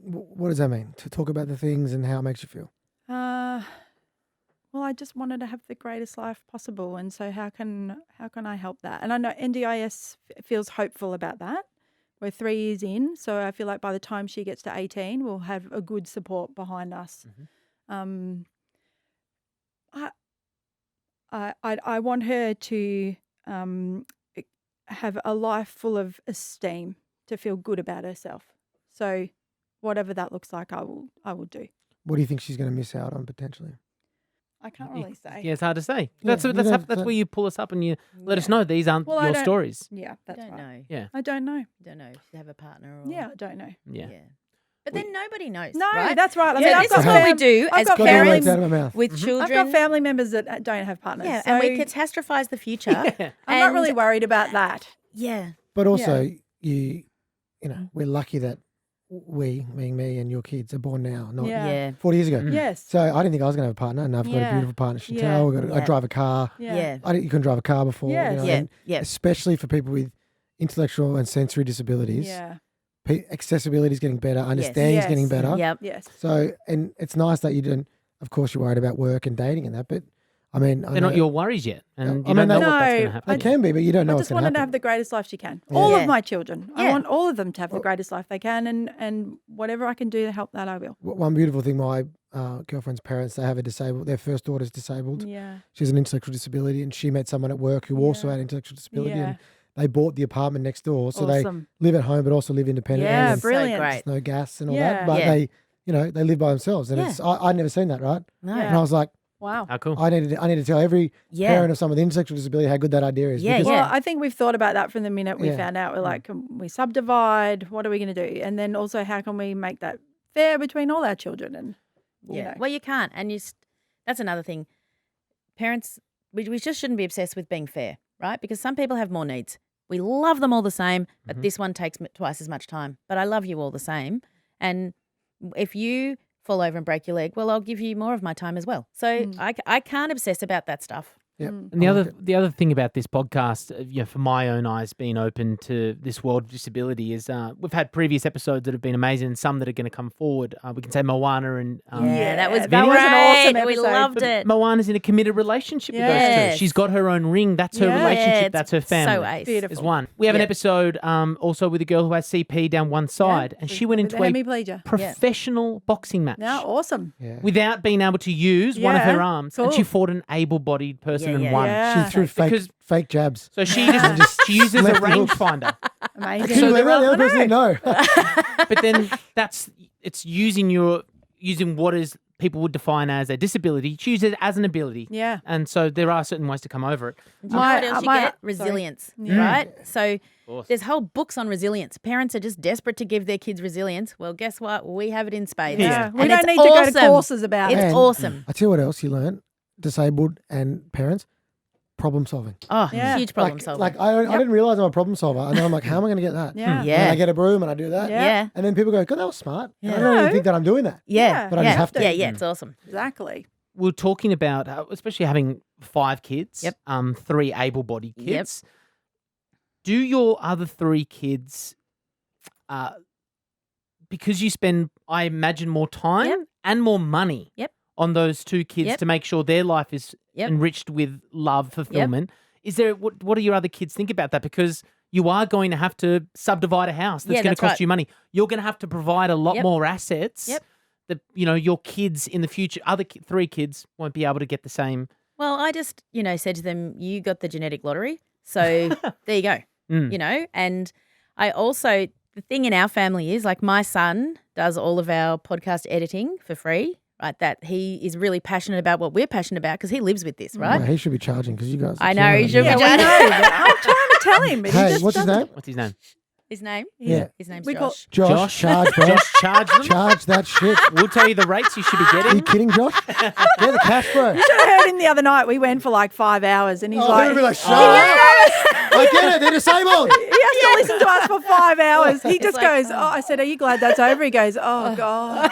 What does that mean? To talk about the things and how it makes you feel? Well, I just wanted to have the greatest life possible, and so how can I help that? And I know NDIS feels hopeful about that. We're 3 years in, so I feel like by the time she gets to 18, we'll have a good support behind us. I want her to have a life full of esteem, to feel good about herself. So whatever that looks like, I will do. What do you think she's going to miss out on potentially? I can't really say. Yeah, it's hard to say. Yeah, That's you don't- where you pull us up and you let us know these aren't Well, I your don't- stories. Yeah, that's don't right. know. Yeah. I don't know. Don't know if you have a partner or Yeah, I don't know. Yeah. But then nobody knows. No, right? that's right. I So mean, I've this got is what we fam- do I've as got Got the family- words parents out of my mouth. with I've children. got family members that don't have partners. Yeah, so and we catastrophize the future. Yeah. I'm not and- really worried about that. Yeah. But also, you know, we're lucky that we, meaning me and your kids, are born now, not Yeah. 40 years ago. Yes. So I didn't think I was going to have a partner, and I've got a Yeah. beautiful partner, Chantel. Yeah. I Yeah. drive a car. Yeah. You couldn't drive a car before. Yes. You know, Yeah. and Yeah. especially for people with intellectual and sensory disabilities. Yeah. Accessibility is getting better, understanding is Yes. getting better. Yep. Yes. So, and it's nice that you didn't, of course, you're worried about work and dating and that, but I mean, I They're know not your worries yet. And I you mean, don't know they- what that's going No, to happen. they can be, but you don't know I what's just going to want her to happen. have the greatest life she can. Yeah. All Yeah. of my children. I Yeah. want all of them to have the greatest life they can, and whatever I can do to help that, I will. One beautiful thing, my girlfriend's parents, they have their first daughter's disabled. Yeah. She has an intellectual disability, and she met someone at work who also Yeah. had intellectual disability, Yeah. and they bought the apartment next door, so Awesome. they live at home but also live independently. Yeah, and brilliant. So great. there's no gas and all Yeah. that, but Yeah. they live by themselves, and Yeah. it's I'd never seen that, right? No. Yeah. And I was like, Wow. How cool. I need to tell every Yeah. parent of someone with intellectual disability how good that idea is. Yeah, because yeah. Well, I think we've thought about that from the minute we Yeah. found out. We're like, can we subdivide? What are we going to do? And then also, how can we make that fair between all our children? And you know. Well, you can't. And that's another thing. Parents, we just shouldn't be obsessed with being fair, right? Because some people have more needs. We love them all the same, but this one takes twice as much time. But I love you all the same. And if you fall over and break your leg, well, I'll give you more of my time as well. So I can't obsess about that stuff. Yep. And I like it. the other thing about this podcast, for my own eyes being open to this world of disability is we've had previous episodes that have been amazing and some that are going to come forward. We can say Moana and Yeah, that was that was an awesome great. We episode. loved it. Moana's in a committed relationship with those Yes. two. She's got her own ring. That's her Yeah. relationship. it's That's her family. So ace. Beautiful. Is one. We have an Yeah. episode also with a girl who has CP down one side, and she went With into the a hemiplegia. professional boxing match Now, awesome. Yeah. without being able to use one of Yeah, her arms, and she cool. fought an able-bodied person Yeah, and yeah, won. yeah. She threw Because- fake jabs. So she she uses a left the hook. rangefinder. Amazing. Couldn't believe there it, the are- other person didn't know. But then it's using what is people would define as a disability, choose it as an ability. Yeah. And so there are certain ways to come over it. Do you know what else you my- get? sorry. Resilience, Yeah. right? So course. there's whole books on resilience. Parents are just desperate to give their kids resilience. Well, guess what? We have it in spades. Yeah. We And don't it's need to go to awesome. courses about It's it. And awesome. I tell you what else you learn, disabled and parents, problem solving. Oh, Yeah. huge problem solving. Like I didn't realize I'm a problem solver. And then I'm like, how am I going to get that? Yeah. And Yeah. I get a broom and I do that. Yeah. yeah. And then people go, God, that was smart. And I Yeah. don't even No. think that I'm doing that. Yeah. But I yeah. just have to. Yeah, yeah, it's awesome. Exactly. We're talking about, especially having 5 kids, Yep. 3 able-bodied Yep. kids. Do your other 3 kids because you spend, I imagine, more time Yep. and more money Yep. on those two kids Yep. to make sure their life is Yep. enriched with love, fulfillment. Is there what do your other kids think about that? Because you are going to have to subdivide a house that's Yeah, going that's to cost right. you money. You're going to have to provide a lot Yep. more assets Yep. that your kids in the future, other three kids won't be able to get the same. Well, I just, said to them, you got the genetic lottery. So there you go, And I also, the thing in our family is like my son does all of our podcast editing for free, right? That he is really passionate about what we're passionate about because he lives with this, right? Well, he should be charging because you guys. I know, he should be Yeah, we charging. know. But I'm trying to tell him, but he Hey, just what's his doesn't. name? What's his name? His name? Yeah. His name's We call- Josh. Josh, charge, bro. Josh, charge them. Charge that shit. We'll tell you the rates you should be Are you getting. kidding, Josh? Get the cash, bro. You should have heard him the other night. We went for like 5 hours and he's Oh, like, they're gonna be like, shut up. I get it. They're disabled. he has to listen to us for 5 hours. He just like, goes, I said, are you glad that's over? He goes, oh, God.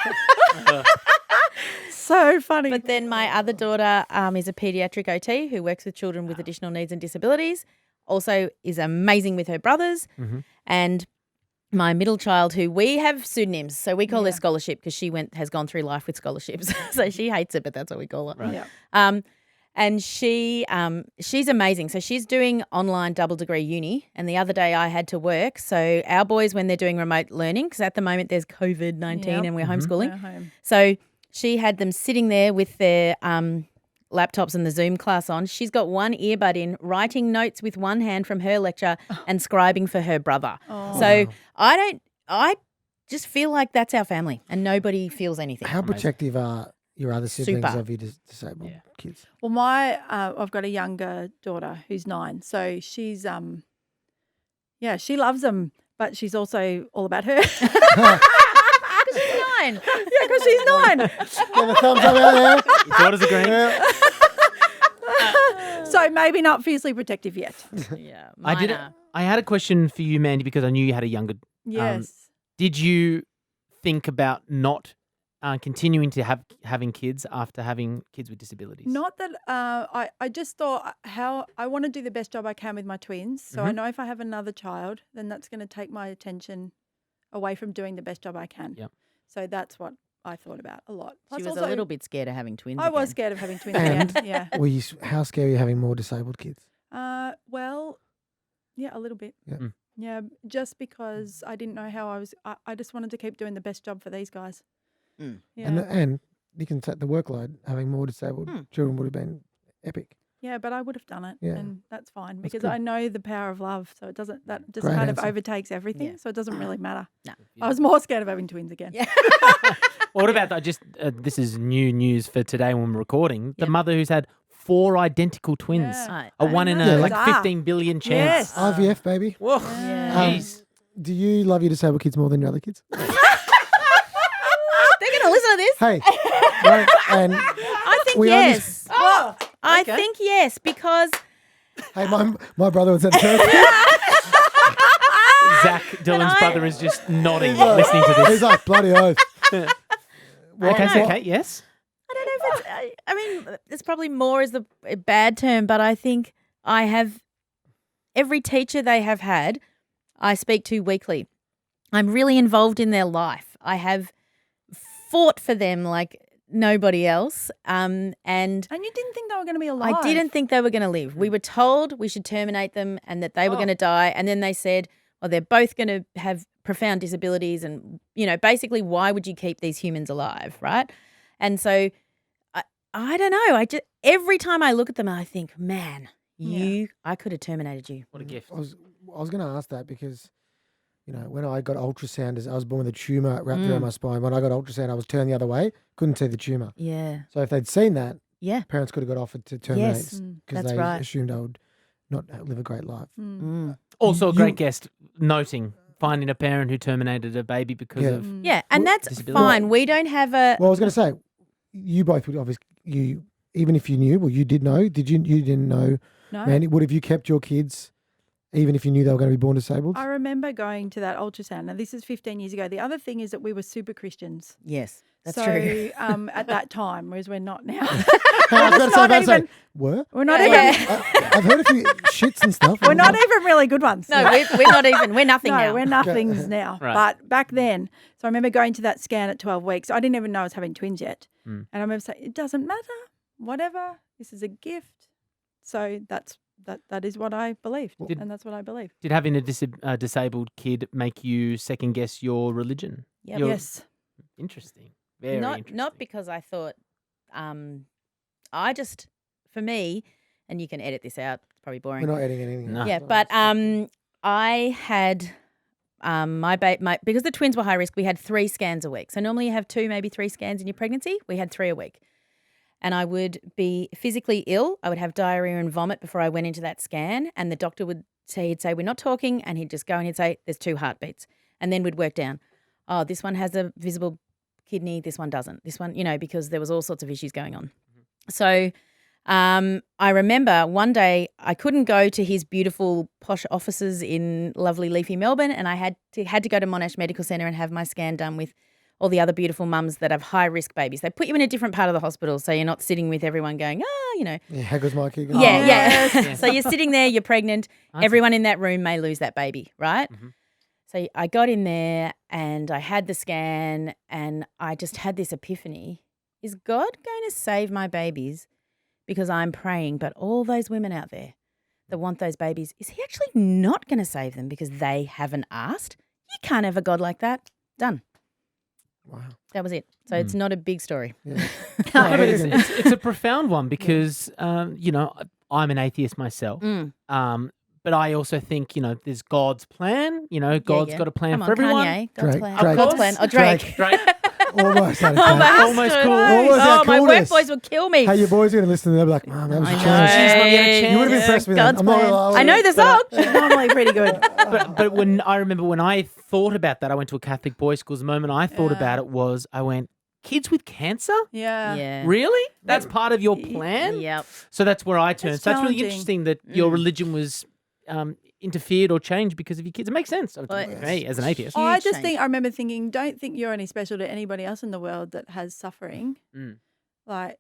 So funny. But then my other daughter is a pediatric OT who works with children with additional needs and disabilities, also is amazing with her brothers. Mm-hmm. And my middle child, who we have pseudonyms, so we call her Scholarship because she has gone through life with scholarships. So she hates it, but that's what we call her. Right. Yeah. And she's amazing. So she's doing online double degree uni. And the other day I had to work. So our boys, when they're doing remote learning, because at the moment there's COVID-19 Yep. and we're homeschooling. Go home. So she had them sitting there with their laptops and the Zoom class on. She's got one earbud in, writing notes with one hand from her lecture and scribing for her brother. Oh. So I just feel like that's our family and nobody feels anything. How protective are your other siblings Super. of your disabled kids? Well, I've got a younger daughter who's 9. So she's, she loves them, but she's also all about her. She's 9. Yeah, because she's 9. Give a thumbs up out there. Your daughter's agreeing. Yeah. So maybe not fiercely protective yet. Yeah, I had a question for you, Mandy, because I knew you had a younger. Yes. Did you think about not continuing to having kids after having kids with disabilities? Not that I just thought how I want to do the best job I can with my twins. So I know if I have another child, then that's going to take my attention away from doing the best job I can. Yep. So that's what I thought about a lot. She Plus was also, a little bit scared of having twins. I was again. scared of having twins And- again. Yeah. How scary are you having more disabled kids? Well, yeah, a little bit. Yeah. Mm. Yeah, just because I didn't know how I just wanted to keep doing the best job for these guys. Mm. Yeah. And you can take the workload. Having more disabled children would have been epic. Yeah, but I would have done it, Yeah. and that's fine That's because good. I know the power of love. So it doesn't. That just Great kind answer. of overtakes everything. Yeah. So it doesn't really matter. No. I was more scared of having twins again. Yeah. Well, what about this is new news for today when we're recording. The Yep. mother who's had 4 identical twins. Yeah. Right. A 1 in Yeah, a like- 15 billion chance. Yes. IVF, baby. Whoa. Yeah. Jeez. Do you love your disabled kids more than your other kids? They're going to listen to this. Hey, no, and I think we yes. Oh, I okay. think yes because hey, my brother was at church. Zach, Dylan's I- brother, is just nodding, listening to this. He's like, bloody oath. Okay, so Kate, yes? I don't know if it's, I mean, it's probably more is a bad term, but I think I have every teacher they have had, I speak to weekly. I'm really involved in their life. I have fought for them like nobody else. And And you didn't think they were going to be alive? I didn't think they were going to live. We were told we should terminate them and that they were going to die. And then they said, well, they're both going to have profound disabilities. And, basically, why would you keep these humans alive, right? And so I don't know. Every time I look at them, I think, man, I could have terminated you. What a gift. I was going to ask that because, when I got ultrasound, I was born with a tumour wrapped around my spine. When I got ultrasound, I was turned the other way, couldn't see the tumour. Yeah. So if they'd seen that, Yeah. parents could have got offered to terminate Yes, because that's they right. assumed I would not live a great life. Mm. Also, a You- great guest noting finding a parent who terminated a baby because Yeah. of. Yeah, and Well, that's disability. fine. We don't have a. Well, I was going to say, you both would obviously, even if you knew, well, you did know. You didn't know, No. Mandy? Would have you kept your kids even if you knew they were going to be born disabled? I remember going to that ultrasound. Now, this is 15 years ago. The other thing is that we were super Christians. Yes, that's so, true. At that time, whereas we're not now. I was about to say, were? We're not Yeah, even. yeah. I've heard a few shits and stuff. We're not even really good ones. No, we're not even. We're nothing No, now. we're nothings now. Right. But back then, so I remember going to that scan at 12 weeks. I didn't even know I was having twins yet. And I remember saying, it doesn't matter, whatever, this is a gift. So that is what I believed, and that's what I believe. Did having a disabled kid make you second guess your religion? Yep. Yes. Interesting. Very interesting. Not because I thought, for me, and you can edit this out. It's probably boring. We're not editing anything. No. Yeah, but I had because the twins were high risk, we had 3 scans a week. So normally you have 2, maybe 3 scans in your pregnancy. We had 3 a week. And I would be physically ill. I would have diarrhea and vomit before I went into that scan. And the doctor he'd say, we're not talking. And he'd just go and he'd say, there's 2 heartbeats. And then we'd work down. Oh, this one has a visible kidney. This one doesn't. This one, because there was all sorts of issues going on. So I remember one day I couldn't go to his beautiful posh offices in lovely leafy Melbourne, and I had to go to Monash Medical Centre and have my scan done with all the other beautiful mums that have high risk babies. They put you in a different part of the hospital, so you're not sitting with everyone going, Yeah, how good's my kid? Yeah. So you're sitting there, you're pregnant. Everyone in that room may lose that baby, right? Mhm. So I got in there and I had the scan and I just had this epiphany. Is God going to save my babies because I'm praying, but all those women out there that want those babies, is he actually not going to save them because they haven't asked? You can't have a God like that. Done. Wow. That was it. So it's not a big story. Yeah. No, but it's a profound one because, I'm an atheist myself. But I also think, there's God's plan. God's got a plan Come on, for everyone. Kanye, God's Drake, plan. Drake. God's plan. Oh, Drake. Right? Almost out of Oh, time. my Almost husband. cool. Almost Oh, how my cool work it is. boys will kill me. Hey, your boys are going to listen to them. They'll be like, Mom, that was a I know. chance. She's not getting a chance. You would have been impressed with them. God's I'm not plan. gonna lie. I know the song. She's normally pretty good. But when I remember when I thought about that, I went to a Catholic boys' school. The moment I thought about it was I went, kids with cancer? Yeah. Yeah. Really? That's part of your plan? Yep. So that's where I turned. It's So that's really challenging. interesting that your religion was interfered or changed because of your kids. It makes sense to Well, me as an atheist. I Huge just change. think I remember thinking, don't think you're any special to anybody else in the world that has suffering. Mm.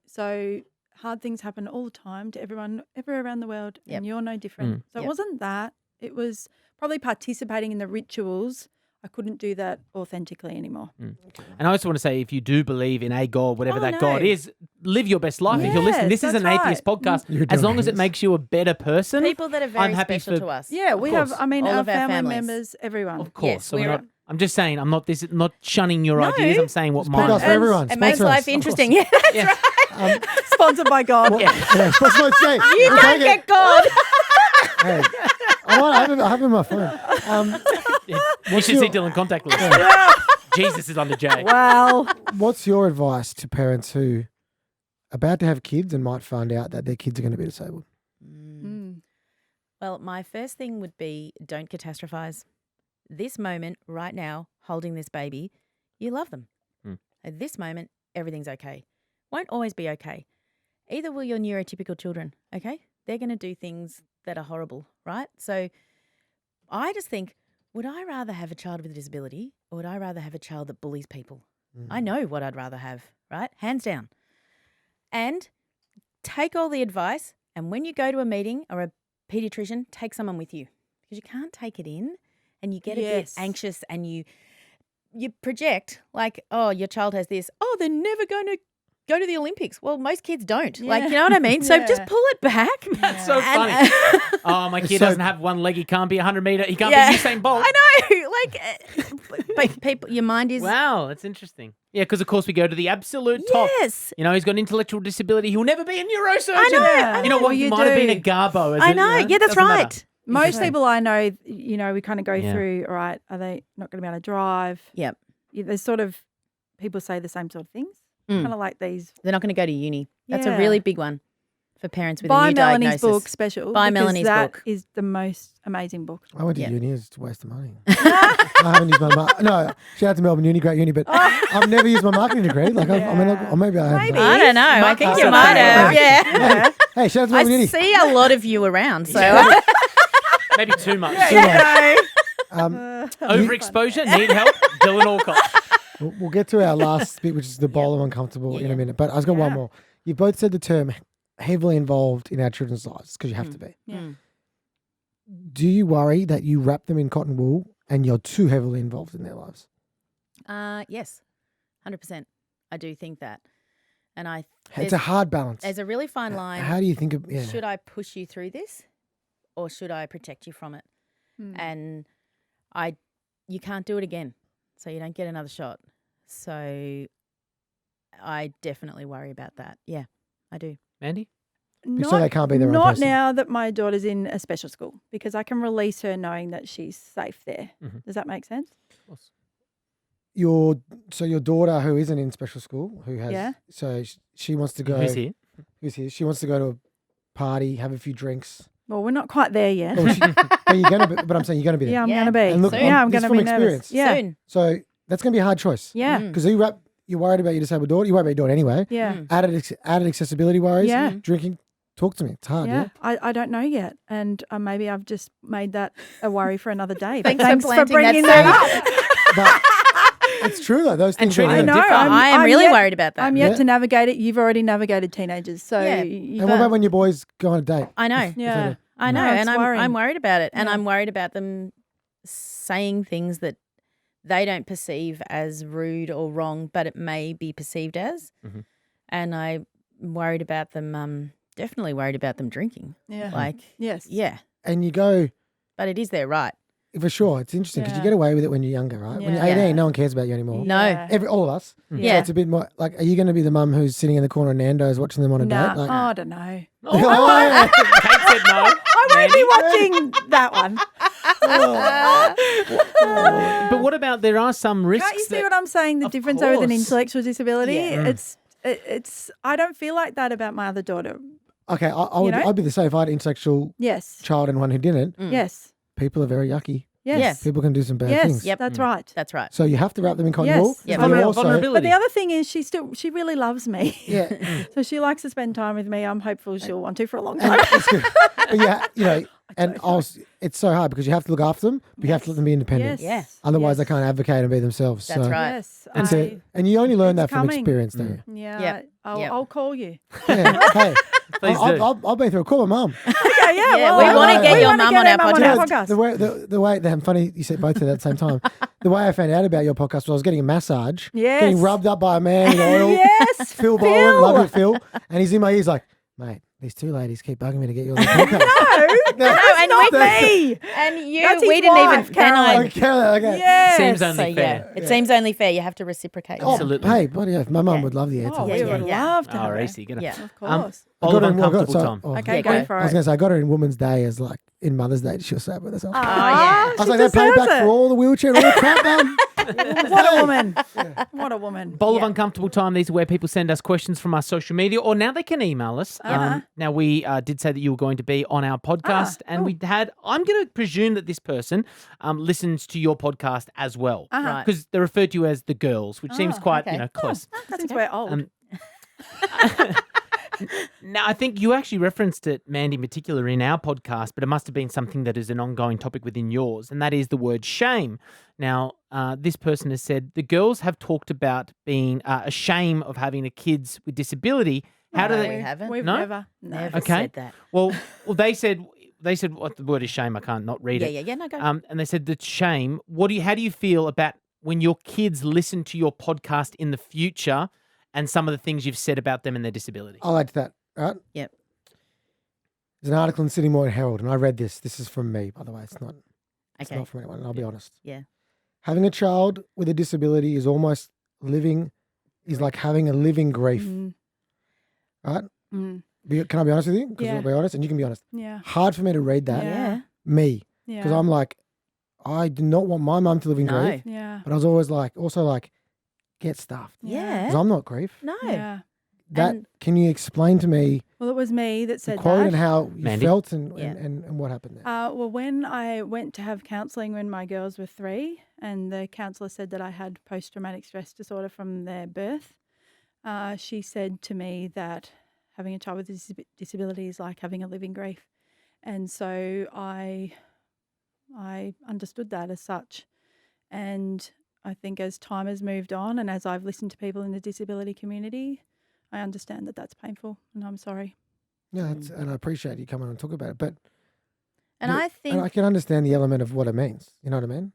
So hard things happen all the time to everyone everywhere around the world, Yep. and you're no different. So Yep. it wasn't that. It was probably participating in the rituals. I couldn't do that authentically anymore. And I also want to say, if you do believe in a God, whatever Oh, that no. God is, live your best life. If you're listening, this Yes, is an that's atheist right. podcast. You're As doing long as it this. makes you a better person, People that are very I'm happy special for- to us. Yeah, we have. course. I mean, All our of our family families. members, everyone. of course. Yes, so we're we're- not. I'm just saying, I'm not shunning your No. ideas. I'm saying what It's mine podcast is. for everyone. It makes Sponsor us. life interesting. Yeah, that's right. Sponsored by God. Yeah, sponsor my say. You don't get God. Hey, I have it on my phone. You should see Dylan contact list. Jesus is under J. Well, What's your advice to parents who are about to have kids and might find out that their kids are going to be disabled? Well, my first thing would be don't catastrophize. This moment, right now, holding this baby, you love them. At this moment, everything's okay. Won't always be okay. Either will your neurotypical children, okay? They're going to do things that are horrible, right? So I just think, would I rather have a child with a disability or would I rather have a child that bullies people? I know what I'd rather have, right? Hands down. And take all the advice, and when you go to a meeting or a pediatrician, take someone with you because you can't take it in and you get a bit Yes. anxious and you project like, oh, your child has this. Oh, they're never going to go to the Olympics. Well, most kids don't. Like, you know what I mean? So just Yeah. pull it back. That's so funny. Oh, my kid So- doesn't have one leg. He can't be 100 meter. He can't Yeah. be Usain Bolt. I know. Like, but people, your mind is. Wow, that's interesting. Yeah, because of course we go to the absolute top. Yes. He's got intellectual disability. He'll never be a neurosurgeon. I You know know. what? He You might have been a do. garbo. I know. Yeah, that's Doesn't matter. right. most people I know, we kind of go Yeah. through, all right, are they not going to be able to drive? Yep. There's sort of, people say the same sort of things. Mm. Kind of like these. They're not going to go to uni. That's a Yeah. really big one for parents with Buy a new Melanie's diagnosis. book special. Buy because Melanie's that book. is the most amazing book. I went to Yeah. uni. It's a waste of money. I haven't used my no. Shout out to Melbourne Uni, great uni, but I've never used my marketing degree. Like, I mean, or maybe I have. Maybe. I don't know. I Mark think us you up might there. have. Yeah. Hey, shout out to I Melbourne Uni. see a lot of you around. So Maybe too much. Overexposure, need help, Dylan Alcott. We'll get to our last bit, which is the bowl of uncomfortable in a minute. But I've got one more. You both said the term heavily involved in our children's lives because you have to be. Yeah. Do you worry that you wrap them in cotton wool and you're too heavily involved in their lives? Yes, 100%. I do think that. And It's a hard balance. There's a really fine line. How do you think of Should I push you through this or should I protect you from it? And you can't do it again, so you don't get another shot. So I definitely worry about that. Yeah, I do. Mandy? So they can't be their own Not person. now that my daughter's in a special school, because I can release her knowing that she's safe there. Does that make sense? Of course. Your daughter who isn't in special school, who has she wants to go. Who's here? Who's here? She wants to go to a party, have a few drinks. Well, we're not quite there yet. But you're gonna be. But I'm saying you're gonna be there. Yeah, I'm gonna be. And look, I'm this gonna from be nervous. experience. Yeah, Soon. So that's gonna be a hard choice. yeah, Because you're worried about your disabled daughter. You worry about your daughter anyway. yeah, Added accessibility worries. Yeah. Drinking. Talk to me. It's hard. Yeah. I don't know yet, and maybe I've just made that a worry for another day. But Thanks for planting bringing that that up. But it's true though. Those things. treating are them know. different. I am I'm really yet- worried about that. I'm yet to navigate it. You've already navigated teenagers, so Yeah. you And what about when your boys go on a date? I know. yeah, I know, No, it's and I'm worrying. worried about it, and Yeah. I'm worried about them saying things that they don't perceive as rude or wrong, but it may be perceived as. Mhm. And I'm worried about them. Definitely worried about them drinking. yeah, Like, yes, yeah, And you go but it is their right. for sure. It's interesting because you Yeah. get away with it when you're younger, right? When you're Yeah. 18, no one cares about you anymore. No. Yeah. All of us. Yeah. So it's a bit more like, are you going to be the mum who's sitting in the corner of Nando's watching them on a Nah, date? Like, I don't know. Oh, yeah. Kate said no. I won't be watching that one. But what about there are some risks? Can't you see that- what I'm saying? The Of difference with an course. intellectual disability. Yeah. It's. I don't feel like that about my other daughter. Okay, know? I'd be the same if I had an intellectual Yes. child and one who didn't. Yes. People are very yucky. Yes. People can do some bad Yes. things. Yep. That's right. That's right. So you have to wrap them in cotton Yes. wool. Yep. But you're Vulnerability. But the other thing is, she really loves me. Yeah. So she likes to spend time with me. I'm hopeful she'll want to for a long And time. it's good. But it's so hard because you have to look after them, but you have to let them be independent. Yes. Otherwise, Yes. they can't advocate and be themselves. That's so right. Yes. That's it. And you only learn it's that from coming. experience, don't you? Yeah. Yep. Yep. I'll call you. Yeah. Hey, Please do. I'll be through. Call my mum. Okay. Yeah. Yeah, well, we wanna get we your wanna mum get on her our mum podcast. The way I'm funny you said both of that at the same time. The way I found out about your podcast was I was getting a massage, Yes. getting rubbed up by a man in oil. Yes. Phil Bowen, love you, Phil, and he's in my ears like, mate, these two ladies keep bugging me to get you on the podcast. No, and not we- me. And you, That's we his didn't wife, even. Then Caroline. Okay. Yes. Seems So only fair. yeah, it seems only fair. You have to reciprocate. Oh, Absolutely. Hey, bloody hell, my mum Yeah. would love the answer. Oh, Yeah, we yeah, would yeah. love to Oh, have her. easy. Get it. Yeah. Of course. Bowl of uncomfortable time. Okay, Yeah, go go. for I was it. going to say, I got her in Women's Day as like in Mother's Day. She'll say it with herself. yeah. I was she like, they paid deserves back it. for all the wheelchair, all the crap, Mum. What a woman. What a woman. Bowl of Uncomfortable Time. These are where people send us questions from our social media, or now they can email us. Now, we did say that you were going to be on our podcast, and we had, I'm going to presume that this person listens to your podcast as well. Right. Because they're referred to you as the girls, which seems quite, okay. close. Since we're old. Now, I think you actually referenced it, Mandy, in particular, in our podcast, but it must have been something that is an ongoing topic within yours, and that is the word shame. Now, this person has said the girls have talked about being ashamed of having a kids with disability. How do No, they? we haven't. We've No? never. Never Okay. said that. Well, they said what the word is shame. I can't not read Yeah, it. yeah, yeah. No, go. And they said that shame. How do you feel about when your kids listen to your podcast in the future and some of the things you've said about them and their disability? I'll add to that, right? Yep. There's an article in Sydney Morning Herald, and I read this. This is from me, by the way. It's not Okay. from anyone, and I'll be honest. Yeah. Having a child with a disability is like having a living grief, Mm, right? mm, Can I be honest with you? Because Yeah. I'll be honest, and you can be honest. yeah. Hard for me to read that. Yeah. Me. Yeah. Because I'm like, I do not want my mum to live in No. grief. Yeah. But I was always like, get stuffed. Yeah. Because I'm not grief. No. Yeah. And- Can you explain to me Well, it was me that the said quote that. and how you Mandy? felt and, Yeah. and what happened there? Well, when I went to have counselling when my girls were 3, and the counsellor said that I had post-traumatic stress disorder from their birth, she said to me that having a child with a disability is like having a living grief. And so I I understood that as such. And I think as time has moved on and as I've listened to people in the disability community, I understand that that's painful and I'm sorry. Yeah, and I appreciate you coming on and talk about it. But And I think I can understand the element of what it means. You know what I mean?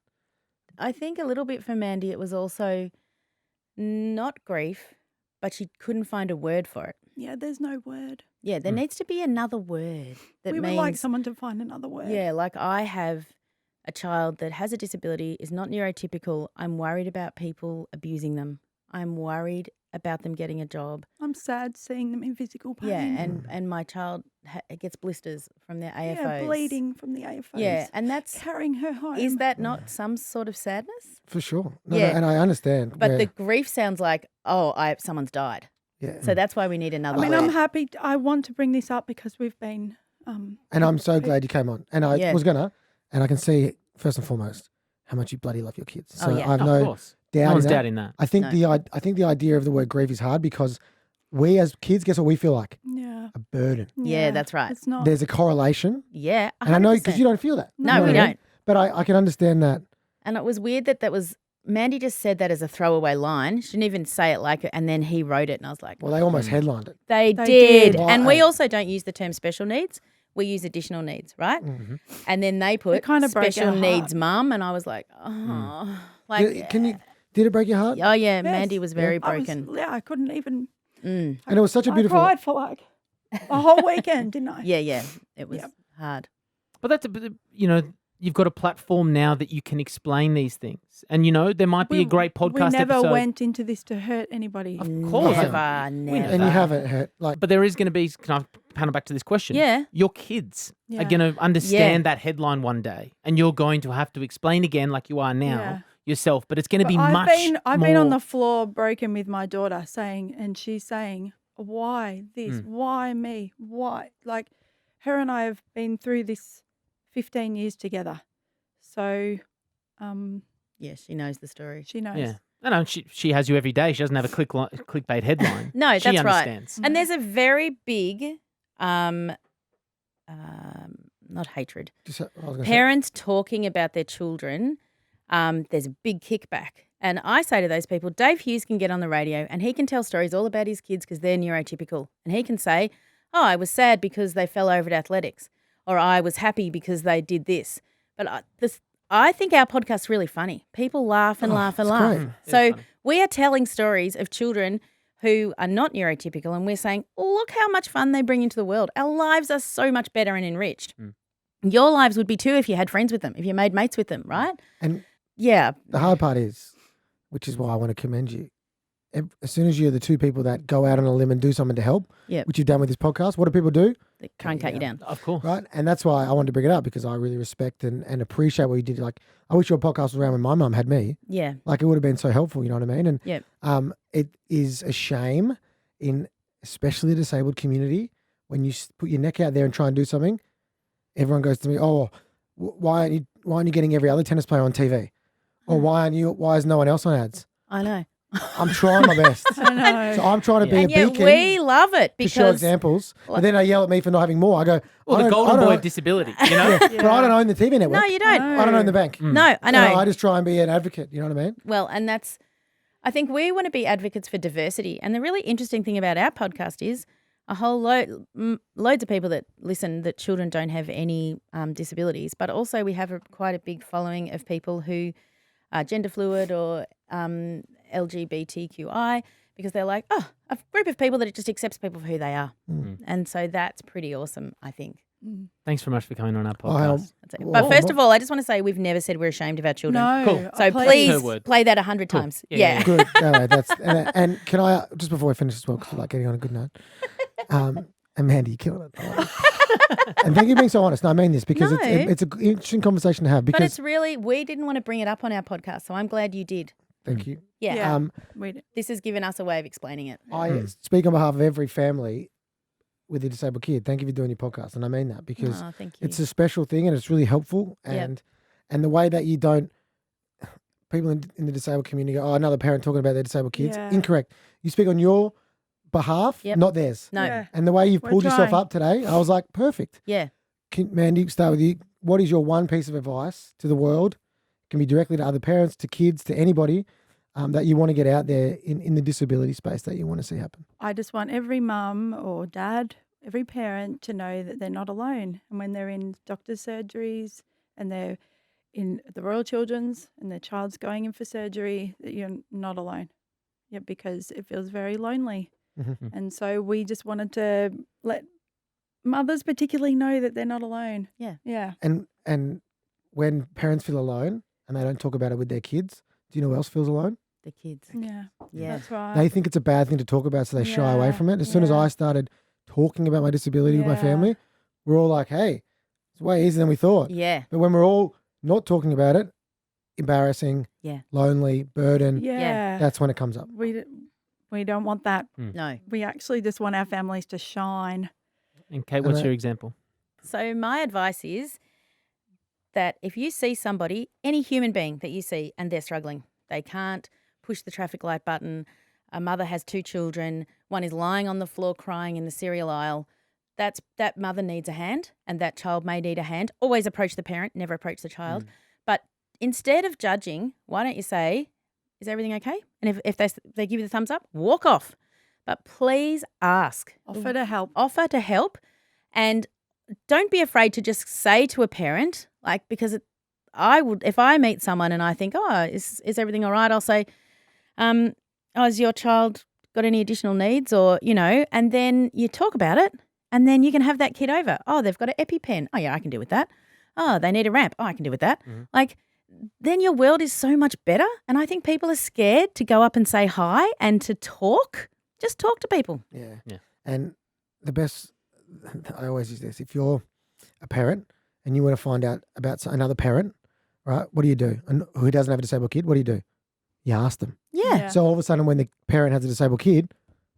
I think a little bit for Mandy, it was also not grief, but she couldn't find a word for it. Yeah, there's no word. Yeah, there needs to be another word that We means. would like someone to find another word. Yeah, like I have a child that has a disability, is not neurotypical. I'm worried about people abusing them. I'm worried about them getting a job. I'm sad seeing them in physical pain. Yeah, and my child gets blisters from their AFOs. Yeah, bleeding from the AFOs. Yeah, and that's carrying her home. is that not some sort of sadness? For sure. No, Yeah. and I understand. But where- the grief sounds like, someone's died. yeah. So that's why we need another I mean, word. I'm happy. I want to bring this up because we've been. And I'm so glad you came on. And I Yeah. was gonna, and I can see first and foremost how much you bloody love your kids. So Oh, yeah. I have Of no course. doubt. No one's in that. doubting that. I think No. I think the idea of the word grief is hard because we as kids, guess what we feel like? Yeah. A burden. Yeah, that's right. It's not. There's a correlation, Yeah, 100%. and I know because you don't feel that. No, You know we what I mean? don't. But I can understand that. And it was weird that was Mandy just said that as a throwaway line. She didn't even say it like it, and then he wrote it, and I was like, Well, they almost headlined it. They They did. did. And Why? we also don't use the term special needs. We use additional needs, right? Mm-hmm. And then they put kinda broke special our needs heart. mum, and I was like, like, Did it break your heart? oh yeah, Yes. Mandy was very I was- broken. I couldn't even. Mm. And it was such a beautiful. I cried for like a whole weekend, didn't I? Yeah, it was Yep. hard. But that's you've got a platform now that you can explain these things, and there might be a great podcast We never episode. went into this to hurt anybody. Of course, Never, We know never. And you haven't hurt like. But there is going to be. Can I panel back to this question? Yeah. Your kids Yeah. are going to understand that headline one day, and you're going to have to explain again, like you are now Yeah. yourself. But it's going to be But much. I've been on more- the floor broken with my daughter and she's saying, why this? Why me? Why? Like her and I have been through this 15 years together. So Yeah, she knows the story. she knows. Yeah. No, she has you every day. She doesn't have a clickbait headline. No, she that's right. understands. And there's a very big, not hatred. Just, I was gonna say, Parents talking about their children, there's a big kickback. And I say to those people, Dave Hughes can get on the radio and he can tell stories all about his kids because they're neurotypical. And he can say, oh, I was sad because they fell over at athletics, or I was happy because they did this. But I think our podcast's really funny. People laugh and laugh and it's laugh. great. It's So funny. we are telling stories of children who are not neurotypical, and we're saying, look how much fun they bring into the world. Our lives are so much better and enriched. Your lives would be too if you had friends with them, if you made mates with them, right? And Yeah. the hard part is, which is why I want to commend you. As soon as you're the two people that go out on a limb and do something to help, Yep. which you've done with this podcast, what do people do? They can't cut you down. Of course. Right? And that's why I wanted to bring it up because I really respect and appreciate what you did. Like, I wish your podcast was around when my mum had me. Yeah. Like, it would have been so helpful, you know what I mean? And Yep. it is a shame in especially the disabled community when you put your neck out there and try and do something. Everyone goes to me, oh, why aren't you getting every other tennis player on TV? Or why is no one else on ads? I know. I'm trying my best. I know. So I'm trying to be And a yet beacon we love it to show because examples. But then they yell at me for not having more. I go, Or I the don't- golden I don't boy know- of disability, But I don't own the TV network. no, you don't. No. I don't own the bank. No, I know. I just try and be an advocate. You know what I mean? Well, and I think we want to be advocates for diversity. And the really interesting thing about our podcast is a whole loads of people that listen that children don't have any disabilities, but also we have quite a big following of people who are gender fluid or LGBTQI because they're like, oh, a group of people that just accepts people for who they are. And so that's pretty awesome, I think. Thanks very much for coming on our Oh, podcast. That's it. Whoa, But first whoa. of all, I just want to say we've never said we're ashamed of our children. No. Cool. So Her please word. play that 100 Cool. times. Yeah. Yeah. Good. No, and can I just before we finish as well, because I like getting on a good note. And Mandy, you're killing it. I love it. And thank you for being so honest. No, I mean this because No. it's an interesting conversation to have. But Because it's really, we didn't want to bring it up on our podcast, so I'm glad you did. thank you. Yeah. Yeah. We This has given us a way of explaining it. I speak on behalf of every family with a disabled kid. Thank you for doing your podcast, and I mean that because Oh, thank you. it's a special thing and it's really helpful. Yep. And the way that you don't, people in the disabled community go, oh, another parent talking about their disabled kids. Yeah. Incorrect. You speak on your behalf, Yep. not theirs. No. Yeah. And the way you've We're pulled yourself trying. up today, I was like, perfect. Yeah. Mandy, start with you. what is your one piece of advice to the world? It can be directly to other parents, to kids, to anybody that you want to get out there in the disability space that you want to see happen. I just want every mum or dad, every parent to know that they're not alone. And when they're in doctor's surgeries and they're in the Royal Children's and their child's going in for surgery, that you're not alone. Yeah, because it feels very lonely. Mm-hmm. And so we just wanted to let mothers particularly know that they're not alone. Yeah. Yeah. And when parents feel alone and they don't talk about it with their kids, do you know who else feels alone? The kids. Yeah. Yeah. That's right. They think it's a bad thing to talk about, so they shy away Yeah, from it. As soon as yeah. I started talking about my disability with my Yeah. family, we're all like, hey, it's way easier than we thought. Yeah. But when we're all not talking about it, embarrassing, Yeah. lonely, burden, yeah. that's when it comes up. We don't want that. No. We actually just want our families to shine. And Kate, what's that- your example? So my advice is that if you see somebody, any human being that you see, and they're struggling, they can't push the traffic light button, a mother has 2 children, one is lying on the floor crying in the cereal aisle, that mother needs a hand and that child may need a hand. Always approach the parent, never approach the child. But instead of judging, why don't you say, is everything okay? And if they give you the thumbs up, walk off. But please ask. Offer to help. Offer to help. And don't be afraid to just say to a parent, like, because I would, if I meet someone and I think, oh, is everything all right? I'll say, has your child got any additional needs? Or, and then you talk about it and then you can have that kid over. Oh, they've got an EpiPen. Oh, yeah, I can deal with that. Oh, they need a ramp. Oh, I can deal with that. Like, then your world is so much better. And I think people are scared to go up and say hi and to talk. Just talk to people. Yeah. And the best, I always use this, if you're a parent and you want to find out about another parent, right, what do you do? And who doesn't have a disabled kid, what do? You ask them. Yeah. So all of a sudden when the parent has a disabled kid,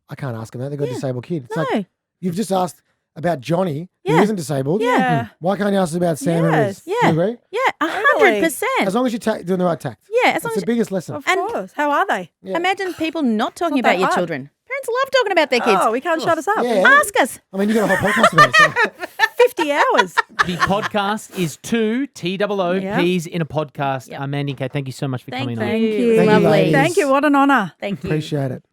I can't ask them that. They've got a disabled kid. It's No. like, you've just asked about Johnny, who Yeah. isn't disabled. Yeah. Why can't you ask about Sam and Liz? Yes. Do you Yeah. agree? Yeah, Totally. 100%. As long as you're doing the right tact. Yeah, as long That's as the biggest lesson. Of And- course. How are they? Yeah. imagine people not talking Not that about your hard. children. Parents love talking about their kids. Oh, we can't shut us up. Yeah. Ask us. I mean, you got a whole podcast about it. So. 50 hours. The podcast is 2 TOO Yeah. P's in a podcast. Yep. Mandy and Kate, thank you so much for Thank coming you. on. Thank you, Lovely. ladies. Thank you. What an honour. Thank you. Appreciate it.